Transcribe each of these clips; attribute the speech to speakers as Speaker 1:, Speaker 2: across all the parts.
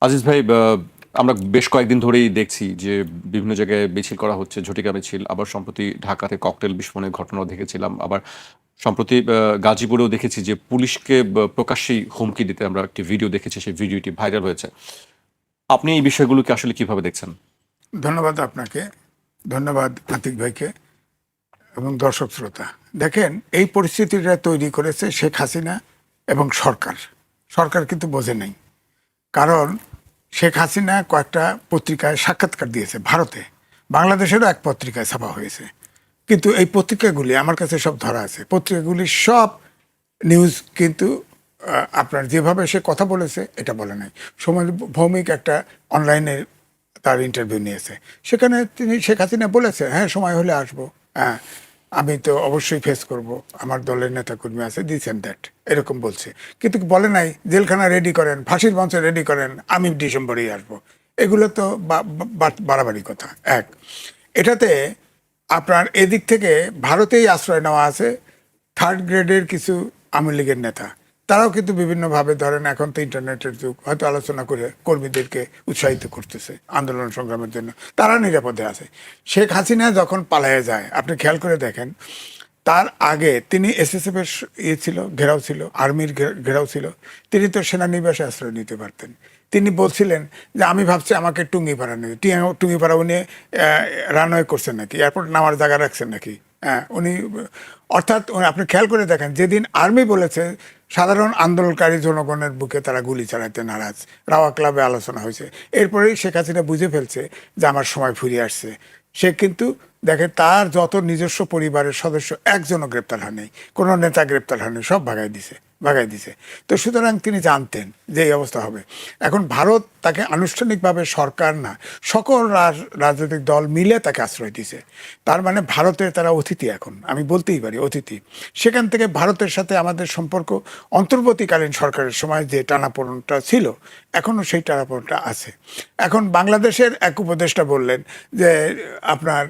Speaker 1: আজিজ ভাই, আমরা বেশ কয়েকদিন ধরেই দেখছি যে বিভিন্ন জায়গায় মিছিল করা হচ্ছে, ঝটিকা মিছিল। আবার সম্প্রতি ঢাকাতে ককটেল বিস্ফোরণের ঘটনাও দেখেছিলাম। আবার সম্প্রতি গাজীপুরেও দেখেছি যে পুলিশকে প্রকাশ্যেই হুমকি দিতে আমরা একটি ভিডিও দেখেছি, সেই ভিডিওটি ভাইরাল হয়েছে। আপনি এই বিষয়গুলোকে আসলে কিভাবে দেখছেন?
Speaker 2: ধন্যবাদ আপনাকে, ধন্যবাদ আতিক ভাইকে এবং দর্শক শ্রোতা। দেখেন, এই পরিস্থিতিটা তৈরি করেছে শেখ হাসিনা এবং সরকার। সরকার কিন্তু বোঝে নাই, কারণ শেখ হাসিনা কয়েকটা পত্রিকায় সাক্ষাৎকার দিয়েছে ভারতে, বাংলাদেশেরও এক পত্রিকায় ছাপা হয়েছে। কিন্তু এই পত্রিকাগুলি আমার কাছে সব ধরা আছে, পত্রিকাগুলি সব নিউজ কিন্তু আপনার যেভাবে সে কথা বলেছে এটা বলে নাই। সময় ভৌমিক একটা অনলাইনে তার ইন্টারভিউ নিয়েছে, সেখানে তিনি শেখ হাসিনা বলেছে হ্যাঁ সময় হলে আসবো, হ্যাঁ আমি তো অবশ্যই ফেস করব, আমার দলের নেতাকর্মী আছে, দিস অ্যান্ড দ্যাট, এরকম বলছে। কিন্তু বলে নাই জেলখানা রেডি করেন, ফাঁসির মঞ্চ রেডি করেন, আমি ডিসেম্বরেই আসবো। এগুলো তো বাড়াবাড়ি কথা। এক, এটাতে আপনার এদিক থেকে ভারতেই আশ্রয় নেওয়া আছে থার্ড গ্রেডের কিছু আওয়ামী লীগের নেতা। তারাও কিন্তু বিভিন্নভাবে, ধরেন এখন তো ইন্টারনেটের যুগ, হয়তো আলোচনা করে কর্মীদেরকে উৎসাহিত করতেছে আন্দোলন সংগ্রামের জন্য, তারা নিরাপদে আছে। শেখ হাসিনা যখন পালায়ে যায়, আপনি খেয়াল করে দেখেন, তার আগে তিনি এসএসএফ এর ছিল, ঘেরাও ছিল, আর্মির ঘেরাও ছিল, তিনি তো সেনানিবাসে আশ্রয় নিতে পারতেন। তিনি বলছিলেন যে আমি ভাবছি আমাকে টুঙ্গিপাড়া নেবে, টুঙ্গিপাড়া উনি রানওয়ে করছেন নাকি, এয়ারপোর্ট নামার জায়গা রাখছেন নাকি? হ্যাঁ উনি, অর্থাৎ আপনি খেয়াল করে দেখেন, যেদিন আর্মি বলেছে সাধারণ আন্দোলনকারী জনগণের বুকে তারা গুলি চালাতে নারাজ, রাওয়া ক্লাবে আলোচনা হয়েছে, এরপরেই শেখ হাসিনা বুঝে ফেলছে যে আমার সময় ফুরিয়ে আসছে। সে কিন্তু দেখে তার যত নিজস্ব পরিবারের সদস্য একজনও গ্রেপ্তার হয়নি, কোনো নেতা গ্রেপ্তার হয়নি, সব ভাগাই দিছে। তো সুতরাং তিনি জানতেন যে এই অবস্থা হবে। এখন ভারত তাকে আনুষ্ঠানিকভাবে সরকার না, সকল রাজনৈতিক দল মিলে তাকে আশ্রয় দিছে। তার মানে ভারতের তারা অতিথি, এখন আমি বলতেই পারি অতিথি। সেখান থেকে ভারতের সাথে আমাদের সম্পর্ক অন্তর্বর্তীকালীন সরকারের সময় যে টানাপোড়েনটা ছিল, এখনও সেই টানাপোড়েনটা আছে। এখন বাংলাদেশের এক উপদেষ্টা বললেন যে আপনার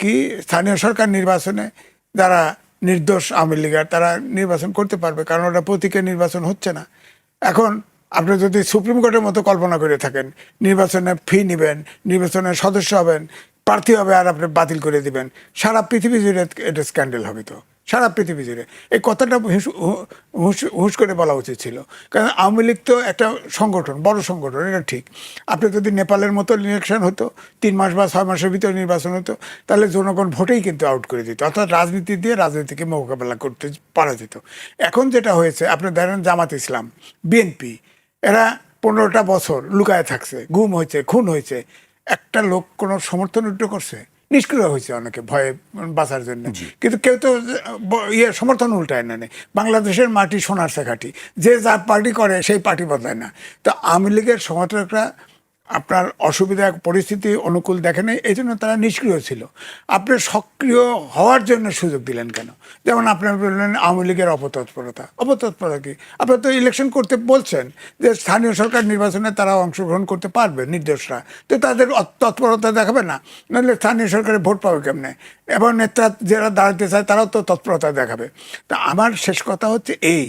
Speaker 2: কি স্থানীয় সরকার নির্বাচনে যারা নির্দোষ আওয়ামী লীগের তারা নির্বাচন করতে পারবে, কারণ ওটা প্রতীকের নির্বাচন হচ্ছে না। এখন আপনি যদি সুপ্রিম কোর্টের মতো কল্পনা করে থাকেন, নির্বাচনে ফি নেবেন, নির্বাচনের সদস্য হবেন, প্রার্থী হবে, আর আপনি বাতিল করে দিবেন, সারা পৃথিবী জুড়ে এটা স্ক্যান্ডেল হবে। তো সারা পৃথিবী জুড়ে এই কথাটা হুঁশ করে বলা উচিত ছিল। কারণ আওয়ামী লীগ তো একটা সংগঠন, বড় সংগঠন, এটা ঠিক। আপনি যদি নেপালের মতো ইলেকশন হতো, 3 মাস বা 6 মাসের ভিতরে নির্বাচন হতো, তাহলে জনগণ ভোটেই কিন্তু আউট করে দিত, অর্থাৎ রাজনীতি দিয়ে রাজনীতিকে মোকাবেলা করতে পারা যেত। এখন যেটা হয়েছে, আপনি ধরেন জামাত ইসলাম, বিএনপি, এরা 15টা বছর লুকায় থাকছে, গুম হয়েছে, খুন হয়েছে, একটা লোক কোনো সমর্থন উল্টো করছে? নিষ্ক্রিয় হয়েছে অনেকে ভয়ে বাঁচার জন্য, কিন্তু কেউ তো সমর্থন উল্টায় না। বাংলাদেশের মাটি সোনার ঘাঁটি, যে যার পার্টি করে সেই পার্টি বদলায় না। তো আওয়ামী লীগের সমর্থকরা আপনার অসুবিধা পরিস্থিতি অনুকূল দেখে নেই, এই জন্য তারা নিষ্ক্রিয় ছিল। আপনি সক্রিয় হওয়ার জন্য সুযোগ দিলেন কেন? যেমন আপনার বললেন আওয়ামী লীগের অপতৎপরতা কি? আপনার তো ইলেকশন করতে বলছেন যে স্থানীয় সরকার নির্বাচনে তারা অংশগ্রহণ করতে পারবে নির্দোষরা, তো তাদের তৎপরতা দেখাবে না? নাহলে স্থানীয় সরকারে ভোট পাবে কেমনে? এবং নেতা যারা দাঁড়াতে চায় তারাও তো তৎপরতা দেখাবে। তা আমার শেষ কথা হচ্ছে এই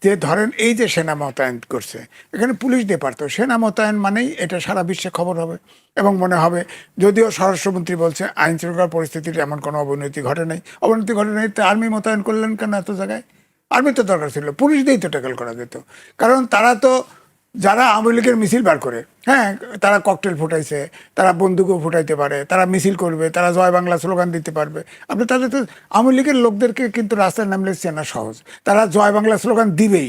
Speaker 2: যে, ধরেন এই যে সেনা মোতায়েন করছে, এখানে পুলিশ দিয়ে পারতো। সেনা মোতায়েন মানেই এটা সারা বিশ্বে খবর হবে এবং মনে হবে, যদিও স্বরাষ্ট্রমন্ত্রী বলছে আইন শৃঙ্খলা পরিস্থিতির এমন কোনো অবনতি ঘটে নাই, তো আর্মি মোতায়েন করলেন কেন এত জায়গায়? আর্মি তো দরকার ছিল, পুলিশ দিয়েই তো ট্যাকেল করা যেত। কারণ তারা তো, যারা আওয়ামী লীগের মিছিল বার করে, হ্যাঁ তারা ককটেল ফুটাইছে, তারা বন্দুকও ফুটাইতে পারে, তারা মিছিল করবে, তারা জয় বাংলা স্লোগান দিতে পারবে। আপনি তাদের তো, আওয়ামী লীগের লোকদেরকে কিন্তু রাস্তায় নামলে চেনা সহজ, তারা জয় বাংলা স্লোগান দিবে।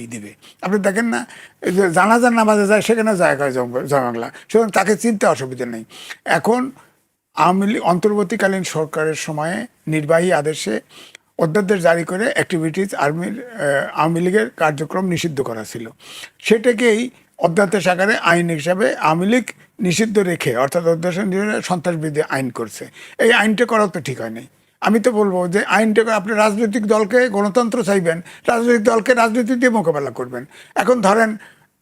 Speaker 2: আপনি দেখেন না, এই যে জানাজার নামাজে যায়, সেখানে জয় বাংলা, সুতরাং তাকে চিনতে অসুবিধা নেই। এখন আওয়ামী লীগ অন্তর্বর্তীকালীন সরকারের সময়ে নির্বাহী আদেশে অধ্যাদেশ জারি করে অ্যাক্টিভিটিস আওয়ামী লীগের কার্যক্রম নিষিদ্ধ করা ছিল। সেটাকেই অধ্যাদেশ আকারে আইন হিসাবে আওয়ামী লীগ নিষিদ্ধ রেখে, অর্থাৎ অধ্যাদেশ সন্ত্রাসবিরোধী আইন করছে। এই আইনটা করাও তো ঠিক হয় নাই। আমি তো বলবো যে আইনটা, আপনি রাজনৈতিক দলকে গণতন্ত্র চাইবেন, রাজনৈতিক দলকে রাজনীতি দিয়ে মোকাবেলা করবেন। এখন ধরেন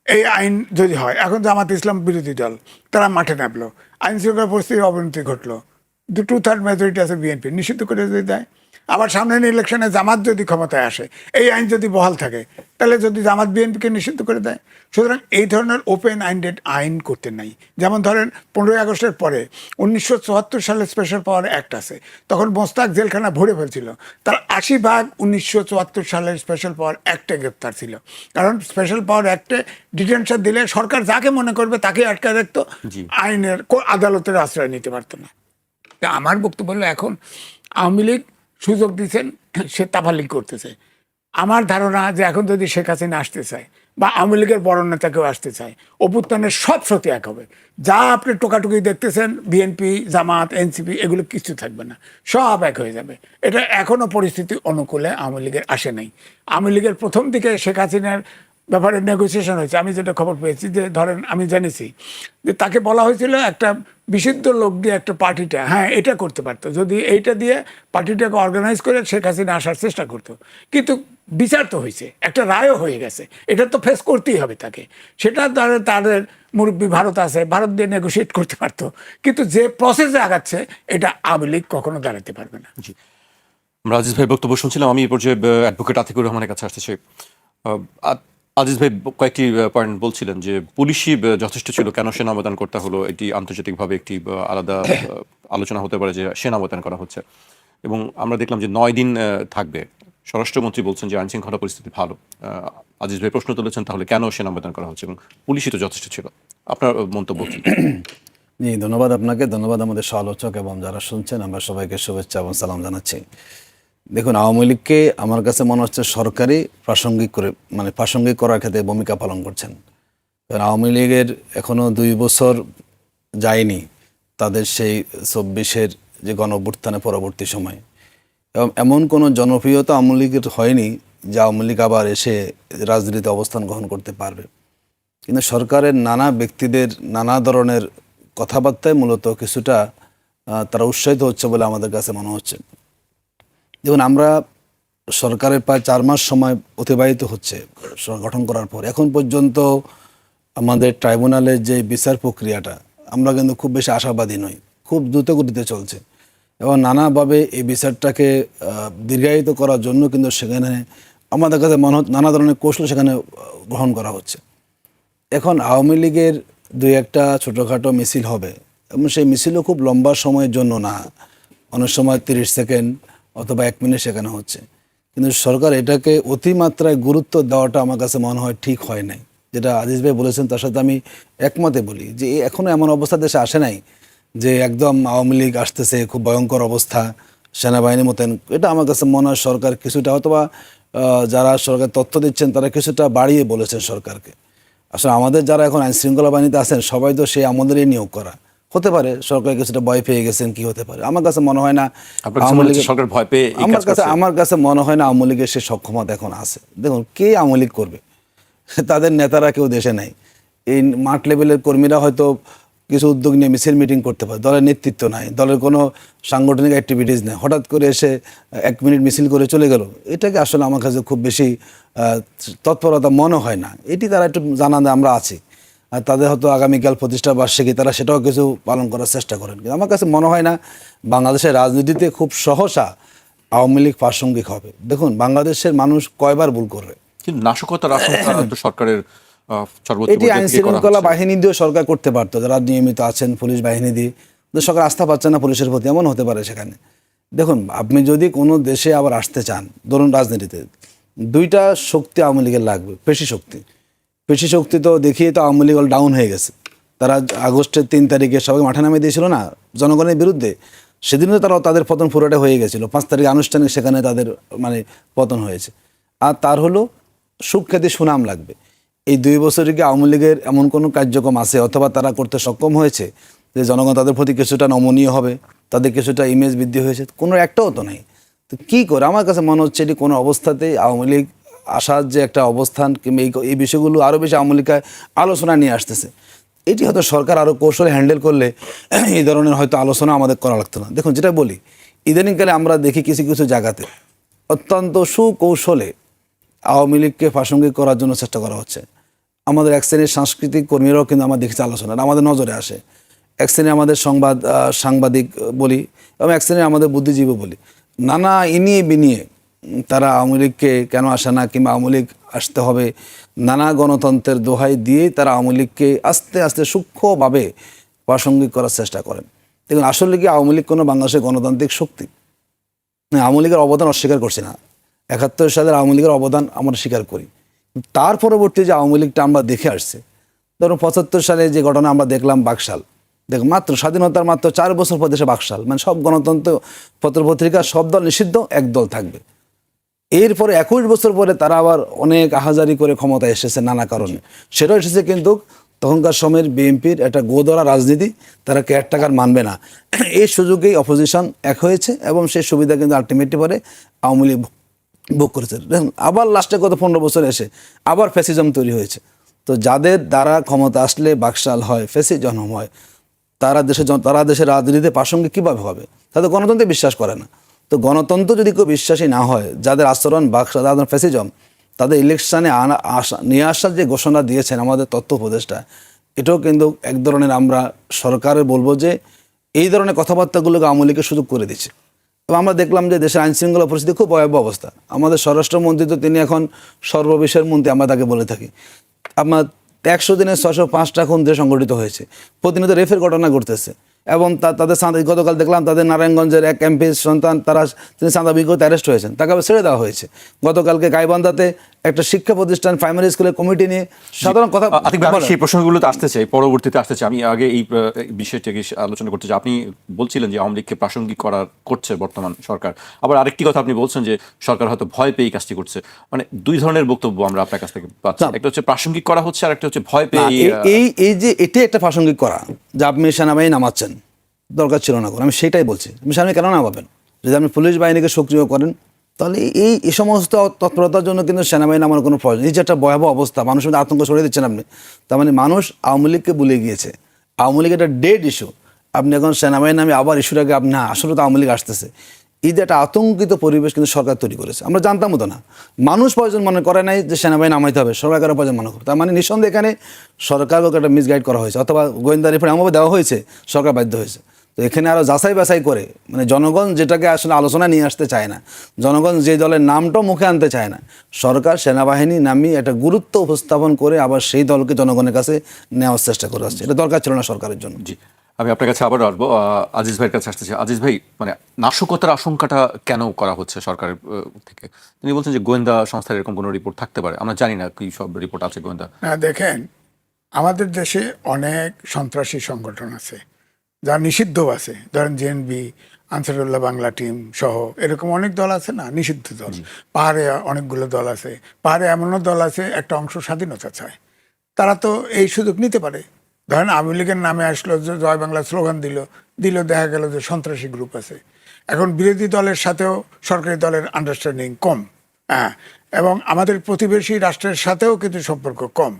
Speaker 2: এই আইন যদি হয়, এখন জামাত ইসলাম বিরোধী দল, তারা মাঠে নামলো, আইন শৃঙ্খলা পরিস্থিতির অবনতি ঘটলো, 2/3 মেজরিটি আছে বিএনপি, নিষিদ্ধ করে যদি দেয়, আবার সামনের ইলেকশনে জামাত যদি ক্ষমতায় আসে, এই আইন যদি বহাল থাকে, তাহলে যদি জামাত বিএনপিকে নিষিদ্ধ করে দেয়। সুতরাং এই ধরনের ওপেন আইন্ডেড আইন করতে নাই। যেমন ধরেন 15ই আগস্টের পরে 1974 সালে স্পেশাল পাওয়ার অ্যাক্ট আছে, তখন মোস্তাক জেলখানা ভরে ফেলছিল, তার 80% 1974 সালের স্পেশাল পাওয়ার অ্যাক্টে গ্রেপ্তার ছিল। কারণ স্পেশাল পাওয়ার অ্যাক্টে ডিটেনশন দিলে সরকার যাকে মনে করবে তাকে আটকে রাখতো, আইনের আদালতের আশ্রয় নিতে পারতো না। তা আমার বক্তব্য হলো, এখন আওয়ামী লীগ সুযোগ দিচ্ছেন, সে তাফালিগ করতেছে। আমার ধারণা যে এখন যদি শেখ হাসিনা আসতে চায় বা আওয়ামী লীগের বড় নেতা কেউ আসতে চায়, অভ্যুত্থানের সব স্রোতে এক হবে। যা আপনি টোকাটুকি দেখতেছেন বিএনপি, জামাত, এনসিপি, এগুলো কিছু থাকবে না, সব এক হয়ে যাবে। এটা এখনো পরিস্থিতি অনুকূলে আওয়ামী লীগের আসে নাই। আওয়ামী লীগের প্রথম দিকে শেখ হাসিনার ব্যাপারে নেগোসিয়েশন হয়েছে, আমি যেটা খবর পেয়েছি, যে ধরেন আমি জেনেছি যে তাকে বলা হয়েছিল একটা বিশুদ্ধ লোক দিয়ে একটা পার্টিটা, হ্যাঁ এটা করতে পারতো, যদি এইটা দিয়ে পার্টিটাকে অর্গানাইজ করে শেখ হাসিনা আসার চেষ্টা করতো। কিন্তু বিচার তো হয়েছে, একটা রায়ও হয়ে গেছে, এটা তো ফেস করতেই হবে তাকে। সেটা তাদের মুরব্বী ভারত আছে, ভারত দিয়ে নেগোসিয়েট করতে পারতো। কিন্তু যে প্রসেসে আগাচ্ছে, এটা আওয়ামী লীগ কখনো দাঁড়াতে পারবে না।
Speaker 1: জি, আমরা আজিজ ভাই বক্তব্য শুনছিলাম। আমি এই পর্যায়ে অ্যাডভোকেট আতিকুর রহমানের কাছে আসতে চাই। আজিজ ভাই কয়েকটি পয়েন্ট বলছিলেন যে পুলিশই যথেষ্ট ছিল, কেন সেনা মোতায়েন করতে হলো, এটি আন্তর্জাতিকভাবে একটি আলাদা আলোচনা হতে পারে যে সেনা মোতায়েন করা হচ্ছে। এবং আমরা দেখলাম যে 9 দিন থাকবে। স্বরাষ্ট্রমন্ত্রী বলছেন যে আইন শৃঙ্খলা পরিস্থিতি ভালো। আজিজ ভাই প্রশ্ন তুলেছেন, তাহলে কেন সেনা মোতায়েন করা হচ্ছে, এবং পুলিশই তো যথেষ্ট ছিল। আপনার মন্তব্য কি?
Speaker 3: জি, ধন্যবাদ আপনাকে, ধন্যবাদ আমাদের সমালোচক এবং যারা শুনছেন, আমরা সবাইকে শুভেচ্ছা এবং সালাম জানাচ্ছি। দেখুন, আওয়ামী লীগকে আমার কাছে মনে হচ্ছে সরকারি প্রাসঙ্গিক করে, মানে প্রাসঙ্গিক করার ক্ষেত্রে ভূমিকা পালন করছেন। কারণ আওয়ামী লীগের এখনো 2 বছর যায়নি তাদের সেই 24-এর যে গণঅভ্যুত্থানের পরবর্তী সময়, এবং এমন কোনো জনপ্রিয়তা আওয়ামী লীগের হয়নি যে আওয়ামী লীগ আবার এসে রাজনীতিতে অবস্থান গ্রহণ করতে পারবে। কিন্তু সরকারের নানা ব্যক্তিদের নানা ধরনের কথাবার্তায় মূলত কিছুটা তারা উৎসাহিত হচ্ছে বলে আমাদের কাছে মনে হচ্ছে। দেখুন, আমরা সরকারের প্রায় 4 মাস সময় অতিবাহিত হচ্ছে গঠন করার পর, এখন পর্যন্ত আমাদের ট্রাইব্যুনালের যে বিচার প্রক্রিয়াটা, আমরা কিন্তু খুব বেশি আশাবাদী নই, খুব দ্রুত গতিতে চলছে। এবং নানাভাবে এই বিচারটাকে দীর্ঘায়িত করার জন্য কিন্তু সেখানে আমাদের কাছে মনে হচ্ছে নানা ধরনের কৌশল সেখানে গ্রহণ করা হচ্ছে। এখন আওয়ামী লীগের 2-1টা ছোটোখাটো মিছিল হবে, এবং সেই মিছিলও খুব লম্বা সময়ের জন্য না, অনেক সময় 30 সেকেন্ড অথবা 1 মিনিট সেখানে হচ্ছে। কিন্তু সরকার এটাকে অতিমাত্রায় গুরুত্ব দেওয়াটা আমার কাছে মনে হয় ঠিক হয় নাই। যেটা আজিজ ভাই বলেছেন তার সাথে আমি একমতে বলি যে এখনও এমন অবস্থা দেশে আসে নাই যে একদম আওয়ামী লীগ আসতেছে, খুব ভয়ঙ্কর অবস্থা, সেনাবাহিনী মোতায়েন। এটা আমার কাছে মনে হয় সরকার কিছুটা, অথবা যারা সরকার তথ্য দিচ্ছেন তারা কিছুটা বাড়িয়ে বলেছেন সরকারকে। আসলে আমাদের যারা এখন আইন শৃঙ্খলা বাহিনীতে আছেন সবাই তো সেই আমাদেরই নিয়োগ করা, হতে পারে সরকার কিছুটা ভয় পেয়ে গেছেন, কি হতে পারে। আমার কাছে মনে হয় না
Speaker 1: সরকার ভয় পেয়ে
Speaker 3: আমার কাছে মনে হয় না আওয়ামী লীগের সে সক্ষমতা এখন আছে। দেখুন, কে আওয়ামী লীগ করবে? তাদের নেতারা কেউ দেশে নাই। এই মাঠ লেভেলের কর্মীরা হয়তো কিছু উদ্যোগ নিয়ে মিছিল মিটিং করতে পারে, দলের নেতৃত্ব নাই, দলের কোনো সাংগঠনিক অ্যাক্টিভিটিস নেই, হঠাৎ করে এসে 1 মিনিট মিছিল করে চলে গেল, এটাকে আসলে আমার কাছে খুব বেশি তৎপরতা মনে হয় না। এটি তারা একটু জানান আমরা আছি, আর তাদের হয়তো আগামীকাল প্রতিষ্ঠা বার্ষিকী, তারা সেটাও কিছু পালন করার চেষ্টা করেন। কিন্তু আমার কাছে মনে হয় না বাংলাদেশের রাজনীতিতে খুব সহসা আওয়ামী লীগ প্রাসঙ্গিক হবে। দেখুন, বাংলাদেশের মানুষ কয়বার ভুল করবে।
Speaker 1: কিন্তু নাশকতার আশঙ্কা তো সরকারের
Speaker 3: এটি আইন শৃঙ্খলা বাহিনী দিয়েও সরকার করতে পারতো, যারা নিয়মিত আছেন পুলিশ বাহিনী দিয়ে, সরকার আস্থা পাচ্ছে না পুলিশের প্রতি, এমন হতে পারে সেখানে। দেখুন, আপনি যদি কোনো দেশে আবার আসতে চান, ধরুন রাজনীতিতে 2টা শক্তি আওয়ামী লীগের লাগবে। পেশি শক্তি তো দেখিয়ে তো আওয়ামী লীগ ডাউন হয়ে গেছে। তারা আগস্টের 3 তারিখে সবাই মাঠে নামিয়ে দিয়েছিল না জনগণের বিরুদ্ধে, সেদিনও তাদের পতন পুরোটা হয়ে গেছিল। 5 তারিখে আনুষ্ঠানিক সেখানে তাদের মানে পতন হয়েছে। আর তার হলো সুখ্যাতি সুনাম লাগবে। এই 2 বছরে কি আওয়ামী লীগের এমন কোনো কার্যক্রম আছে অথবা তারা করতে সক্ষম হয়েছে যে জনগণ তাদের প্রতি কিছুটা নমনীয় হবে, তাদের কিছুটা ইমেজ বৃদ্ধি হয়েছে? কোনো একটাও তো নেই। তো কী করে? আমার কাছে মনে হচ্ছে এটি কোনো অবস্থাতেই আওয়ামী লীগ আসার যে একটা অবস্থান কিংবা এই বিষয়গুলো আরও বেশি আওয়ামী লীগ আলোচনা নিয়ে আসতেছে। এটি হয়তো সরকার আরও কৌশলে হ্যান্ডেল করলে এই ধরনের হয়তো আলোচনা আমাদের করা লাগতো না। দেখুন, যেটা বলি, ইদানিংকালে আমরা দেখি কিছু কিছু জায়গাতে অত্যন্ত সুকৌশলে আওয়ামী লীগকে প্রাসঙ্গিক করার জন্য চেষ্টা করা হচ্ছে। আমাদের এক শ্রেণীর সাংস্কৃতিক কর্মীরাও কিন্তু আমরা দেখেছি আলোচনা আমাদের নজরে আসে। এক শ্রেণীর আমাদের সাংবাদিক বলি এবং এক শ্রেণীর আমাদের বুদ্ধিজীবী বলি, নানা ইনিয়ে বিনিয়ে তারা আওয়ামী লীগকে কেন আসে না কিংবা আওয়ামী লীগ আসতে হবে নানা গণতন্ত্রের দোহাই দিয়ে তারা আওয়ামী লীগকে আস্তে আস্তে সূক্ষ্মভাবে প্রাসঙ্গিক করার চেষ্টা করেন। দেখুন আসলে কি আওয়ামী লীগ কোনো বাংলাদেশের গণতান্ত্রিক শক্তি? আওয়ামী লীগের অবদান অস্বীকার করছি না, 71 সালের আওয়ামী লীগের অবদান আমরা স্বীকার করি। তার পরবর্তী যে আওয়ামী লীগটা আমরা দেখে আসছে, ধরুন 75 সালে যে ঘটনা আমরা দেখলাম বাকশাল, দেখ মাত্র স্বাধীনতার মাত্র 4 বছর পর দেশে বাকশাল, মানে সব গণতন্ত্র পত্রপত্রিকা সব দল নিষিদ্ধ, এক দল থাকবে। এরপরে 21 বছর পরে তারা আবার অনেক আহাজারি করে ক্ষমতায় এসেছে নানা কারণে, সেটাও এসেছে কিন্তু তখনকার সময়ের বিএনপির একটা গোদরা রাজনীতি, তারা কেয়ারটেকার মানবে না, এই সুযোগেই অপোজিশন এক হয়েছে এবং সেই সুবিধা কিন্তু আলটিমেটলি পরে আওয়ামী লীগ ভোগ করেছে। দেখুন আবার লাস্টে গত 15 বছর এসে আবার ফ্যাসিজম তৈরি হয়েছে। তো যাদের দ্বারা ক্ষমতা আসলে বাকশাল হয়, ফ্যাসিজম হয়, তারা দেশের রাজনীতিতে প্রাসঙ্গিক কীভাবে হবে? তাদের গণতন্ত্রে বিশ্বাস করে না। তো গণতন্ত্র যদি কেউ বিশ্বাসী না হয়, যাদের আচরণ বাকশাল, যাদের ফ্যাসিজম, তাদের ইলেকশনে নিয়ে আসার যে ঘোষণা দিয়েছেন আমাদের তথ্য উপদেষ্টা, এটাও কিন্তু এক ধরনের আমরা সরকারের বলবো যে এই ধরনের কথাবার্তাগুলোকে আওয়ামী লীগের সুযোগ করে দিচ্ছে। এবং আমরা দেখলাম যে দেশের আইনশৃঙ্খলা পরিস্থিতি খুব ভয়াবহ অবস্থা। আমাদের স্বরাষ্ট্রমন্ত্রী তো তিনি এখন সর্ববিষয়ের মন্ত্রী, আমরা তাকে বলে থাকি। আপনার 100 দিনে 605টা খুন দেশে সংঘটিত হয়েছে, প্রতিনিয়ত রেফের ঘটনা ঘটতেছে এবং তাদের গতকাল দেখলাম তাদের নারায়ণগঞ্জের এক এমপির সন্তান তিনি চাঁদা বিক্রিতে অ্যারেস্ট হয়েছেন, তাকে আবার ছেড়ে দেওয়া হয়েছে। গতকালকে গাইবান্ধাতে একটা শিক্ষা প্রতিষ্ঠান প্রাইমারি স্কুলের কমিটি নিয়ে সাধারণ কথা,
Speaker 1: সেই প্রসঙ্গগুলোতে আসতে চাই, পরবর্তীতে আসতে চাই। আমি আগে এই বিষয়টাকে আলোচনা করতে চাই। আপনি বলছিলেন যে আওয়ামী লীগকে প্রাসঙ্গিক করছে বর্তমান সরকার, আবার আরেকটি কথা আপনি বলছেন যে সরকার হয়তো ভয় পেয়ে কাজটি করছে। মানে দুই ধরনের বক্তব্য আমরা আপনার কাছ থেকে পাচ্ছি, একটা হচ্ছে প্রাসঙ্গিক করা হচ্ছে আর একটা হচ্ছে ভয় পেয়ে।
Speaker 3: এই যে এটা একটা প্রাসঙ্গিক করা, যে আপনি সেনাবাহিনী নামাচ্ছেন, দরকার ছিল না, আমি সেটাই বলছি। আপনি সেনাবাহিনী কেন নামাবেন? যদি আপনি পুলিশ বাহিনীকে সক্রিয় করেন, তাহলে এই সমস্ত তৎপরতার জন্য কিন্তু সেনাবাহিনী নামানোর কোনো প্রয়োজন। এই যে একটা ভয়াবহ অবস্থা, মানুষের মধ্যে আতঙ্ক ছড়িয়ে দিচ্ছেন আপনি, তার মানে মানুষ আওয়ামী লীগকে ভুলে গিয়েছে। আওয়ামী লীগ একটা ডেড ইস্যু, আপনি এখন সেনাবাহিনী নামে আবার ইস্যুটাকে আপনি আসলে তো আওয়ামী লীগ আসতেছে, এই যে একটা আতঙ্কিত পরিবেশ কিন্তু সরকার তৈরি করেছে। আমরা জানতাম তো না, মানুষ প্রয়োজন মনে করে নাই যে সেনাবাহিনী নামাইতে হবে, সরকারের প্রয়োজন মনে করে। তার মানে নিঃসন্দেহে এখানে সরকারকে একটা মিসগাইড করা হয়েছে, অথবা গোয়েন্দা রিপোর্ট এমনভাবে দেওয়া হয়েছে, সরকার বাধ্য হয়েছে। তো এখানে আরও যাচাই বাছাই করে, মানে জনগণ যেটাকে আসলে আলোচনা নিয়ে আসতে চায় না, জনগণ যে দলের নামটাও মুখে আনতে চায় না, সরকার সেনাবাহিনী নামিয়ে একটা গুরুত্ব উপস্থাপন করে আবার সেই দলকে জনগণের কাছে নেওয়ার চেষ্টা করে আসছে। এটা দরকার ছিল না সরকারের জন্য।
Speaker 1: জি, আমি আপনার কাছে আবারও আসবো, আজিজ ভাইয়ের কাছে আসতে চাই। আজিজ ভাই, মানে নাশকতার আশঙ্কাটা কেন করা হচ্ছে সরকারের থেকে? তিনি বলছেন যে গোয়েন্দা সংস্থার এরকম কোনো রিপোর্ট থাকতে পারে, আমরা জানি না কি সব রিপোর্ট আছে গোয়েন্দা।
Speaker 2: দেখেন, আমাদের দেশে অনেক সন্ত্রাসী সংগঠন আছে যা নিষিদ্ধ আছে, ধরেন জেএনবি, আনসারুল্লাহ বাংলা টিম সহ এরকম অনেক দল আছে না, নিষিদ্ধ দল। পাহাড়ে অনেকগুলো দল আছে, পাহাড়ে এমনও দল আছে একটা অংশ স্বাধীনতা চায়, তারা তো এই সুযোগ নিতে পারে। ধরেন আওয়ামী লীগের নামে আসলো, যে জয় বাংলা স্লোগান দিল, দেখা গেল যে সন্ত্রাসী গ্রুপ আছে। এখন বিরোধী দলের সাথেও সরকারি দলের আন্ডারস্ট্যান্ডিং কম, হ্যাঁ, এবং আমাদের প্রতিবেশী রাষ্ট্রের সাথেও কিন্তু সম্পর্ক কম।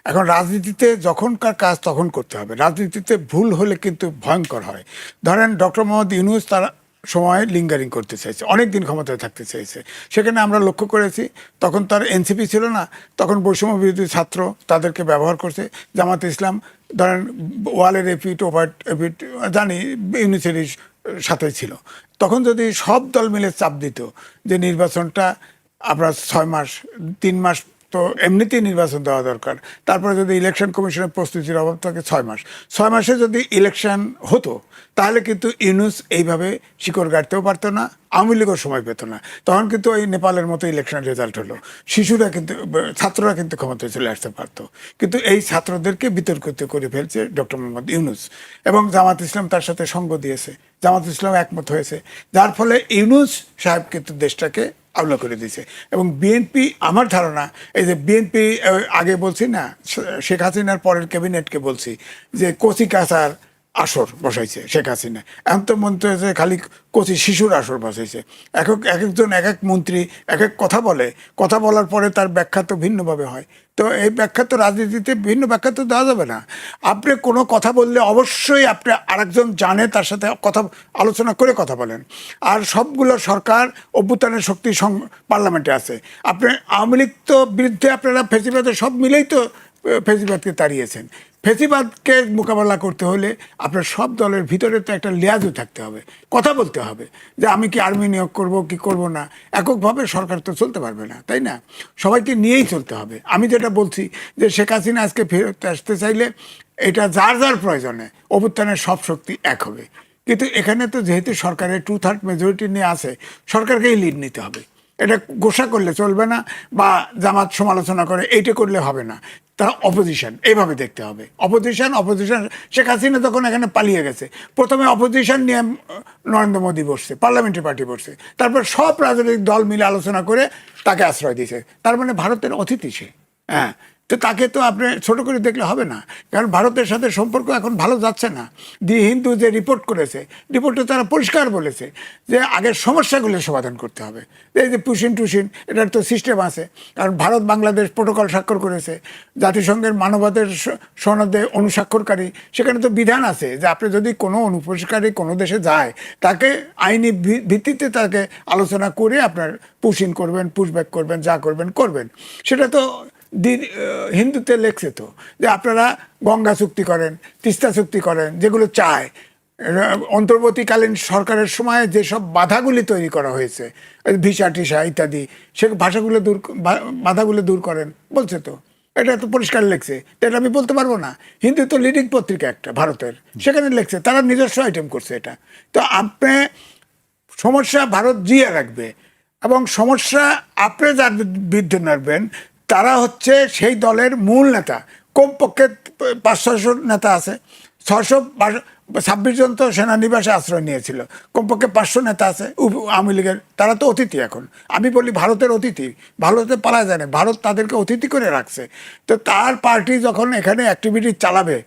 Speaker 2: এখন রাজনীতিতে যখনকার কাজ তখন করতে হবে, রাজনীতিতে ভুল হলে কিন্তু ভয়ঙ্কর হয়। ধরেন ডক্টর মোহাম্মদ ইউনূস তার সময় লিঙ্গারিং করতে চাইছে, অনেক দিন ক্ষমতায় থাকতে চাইছে, সেখানে আমরা লক্ষ্য করেছি তখন তার এনসিপি ছিল না, তখন বৈষম্য বিরোধী ছাত্র তাদেরকে ব্যবহার করছে। জামাতে ইসলাম ধরেন ওয়ালের এপিট ওপাট এপিট জানি ইউনিসেরই সাথে ছিল, তখন যদি সব দল মিলে চাপ দিত যে নির্বাচনটা আমরা 6 মাস 3 মাস তো এমনিতেই নির্বাচন দেওয়া দরকার, তারপরে যদি ইলেকশন কমিশনের প্রস্তুতির অভাব থাকে 6 মাসে যদি ইলেকশন হতো, তাহলে কিন্তু ইউনূস এইভাবে শিকড় গাড়তেও পারতো না, আওয়ামী লীগও সময় পেত না। তখন কিন্তু ওই নেপালের মতো ইলেকশন রেজাল্ট হলো, শিশুরা কিন্তু ছাত্ররা কিন্তু ক্ষমতায় চলে আসতে পারতো। কিন্তু এই ছাত্রদেরকে বিতর্কিত করে ফেলছে ডক্টর মোহাম্মদ ইউনূস, এবং জামাত ইসলাম তার সাথে সঙ্গ দিয়েছে, জামাত ইসলাম একমত হয়েছে, যার ফলে ইউনূস সাহেব কিন্তু দেশটাকে আউলা করে দিয়েছে। এবং বিএনপি, আমার ধারণা এই যে বিএনপি, আগে বলছি না শেখ হাসিনার পরের ক্যাবিনেটকে বলছি যে কচি কাঁচার আসর বসাইছে শেখ হাসিনা, এখন তো মনে হয়েছে খালি কচি শিশুর আসর বসাইছে। একজন এক এক মন্ত্রী এক এক কথা বলার পরে তার ব্যাখ্যা তো ভিন্নভাবে হয়। তো এই ব্যাখ্যা তো রাজনীতিতে ভিন্ন ব্যাখ্যা তো দেওয়া যাবে না। আপনি কোনো কথা বললে অবশ্যই আপনি আরেকজন জানে, তার সাথে কথা আলোচনা করে কথা বলেন। আর সবগুলো সরকার অভ্যুত্থানের শক্তি পার্লামেন্টে আছে। আপনি আওয়ামী লীগ তো বিরুদ্ধে আপনারা ফেসিবাদের সব মিলেই তো ফেসিবাদকে তাড়িয়েছেন। ফেসিবাদকে মোকাবেলা করতে হলে আপনার সব দলের ভিতরে তো একটা লিয়াজও থাকতে হবে, কথা বলতে হবে যে আমি কি আর্মি নিয়োগ করব কি করব না। এককভাবে সরকার তো চলতে পারবে না, তাই না? সবাইকে নিয়েই চলতে হবে। আমি যেটা বলছি যে শেখ হাসিনা আজকে ফেরত আসতে চাইলে এটা যার যার প্রয়োজনে অভ্যুত্থানের সব শক্তি এক হবে। কিন্তু এখানে তো যেহেতু সরকারের 2/3 মেজরিটি নিয়ে আছে, সরকারকেই লিড নিতে হবে। এটা গোসা করলে চলবে না, বা জামাত সমালোচনা করে এইটা করলে হবে না। তারা অপোজিশন এইভাবে দেখতে হবে। অপোজিশন শেখ হাসিনা তখন এখানে পালিয়ে গেছে, প্রথমে অপোজিশন নিয়ে নরেন্দ্র মোদী বসছে, পার্লামেন্টারি পার্টি বসছে, তারপর সব রাজনৈতিক দল মিলে আলোচনা করে তাকে আশ্রয় দিয়েছে। তার মানে ভারতের অতিথি সে। হ্যাঁ, তো তাকে তো আপনি ছোট করে দেখলে হবে না, কারণ ভারতের সাথে সম্পর্ক এখন ভালো যাচ্ছে না। দি হিন্দু যে রিপোর্ট করেছে, রিপোর্টে তারা পরিষ্কার বলেছে যে আগের সমস্যাগুলো সমাধান করতে হবে। এই যে পুশিন টুসিন, এটার তো সিস্টেম আছে, কারণ ভারত বাংলাদেশ প্রোটোকল স্বাক্ষর করেছে, জাতিসংঘের মানবাধিকার সনদে অনুস্বাক্ষরকারী, সেখানে তো বিধান আছে যে আপনি যদি কোনো অনুপ্রবেশকারী কোনো দেশে যায়, তাকে আইনি ভিত্তিতে তাকে আলোচনা করে আপনার পুশিন করবেন, পুশব্যাক করবেন, যা করবেন করবেন। সেটা তো হিন্দুতে লেখছে তো যে আপনারা গঙ্গা চুক্তি করেন, তিস্তা চুক্তি করেন, যেগুলো চায়। অন্তর্বর্তীকালীন সরকারের সময় যেসব বাধাগুলি তৈরি করা হয়েছে, ভিসা টিসা ইত্যাদি, সে বাধাগুলো দূর করেন বলছে তো। এটা তো পরিষ্কার লেখছে, এটা আমি বলতে পারবো না। হিন্দু তো লিডিং পত্রিকা একটা ভারতের, সেখানে লেখছে, তারা নিজস্ব আইটেম করছে এটা। তো আপনি সমস্যা ভারত জিয়ে রাখবে, এবং সমস্যা আপনি যার বিরুদ্ধে নাড়বেন তারা হচ্ছে সেই দলের মূল নেতা। কমপক্ষে 500-600 নেতা আছে, 626 জন তো সেনানিবাসে আশ্রয় নিয়েছিল, কমপক্ষে 500 নেতা আছে আওয়ামী লীগের। তারা তো অতিথি এখন, আমি বলি ভারতের অতিথি, ভারতে পালা যায় না, ভারত তাদেরকে অতিথি করে রাখছে। তো তার পার্টি যখন এখানে অ্যাক্টিভিটি চালাবে,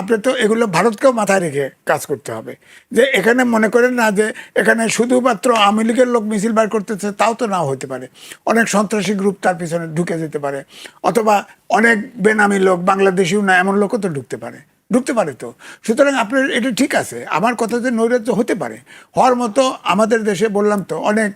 Speaker 2: আপনি তো এগুলো ভারতকেও মাথায় রেখে কাজ করতে হবে। যে এখানে মনে করেন না যে এখানে শুধুমাত্র আওয়ামী লীগের লোক মিছিল বার করতেছে, তাও তো নাও হতে পারে। অনেক সন্ত্রাসী গ্রুপ তার পিছনে ঢুকে যেতে পারে, অথবা অনেক বেনামি লোক, বাংলাদেশিও না এমন লোকও তো ঢুকতে পারে তো। সুতরাং আপনার এটা ঠিক আছে, আমার কথা যে নৈরাজ্য হতে পারে, হওয়ার মতো আমাদের দেশে বললাম তো অনেক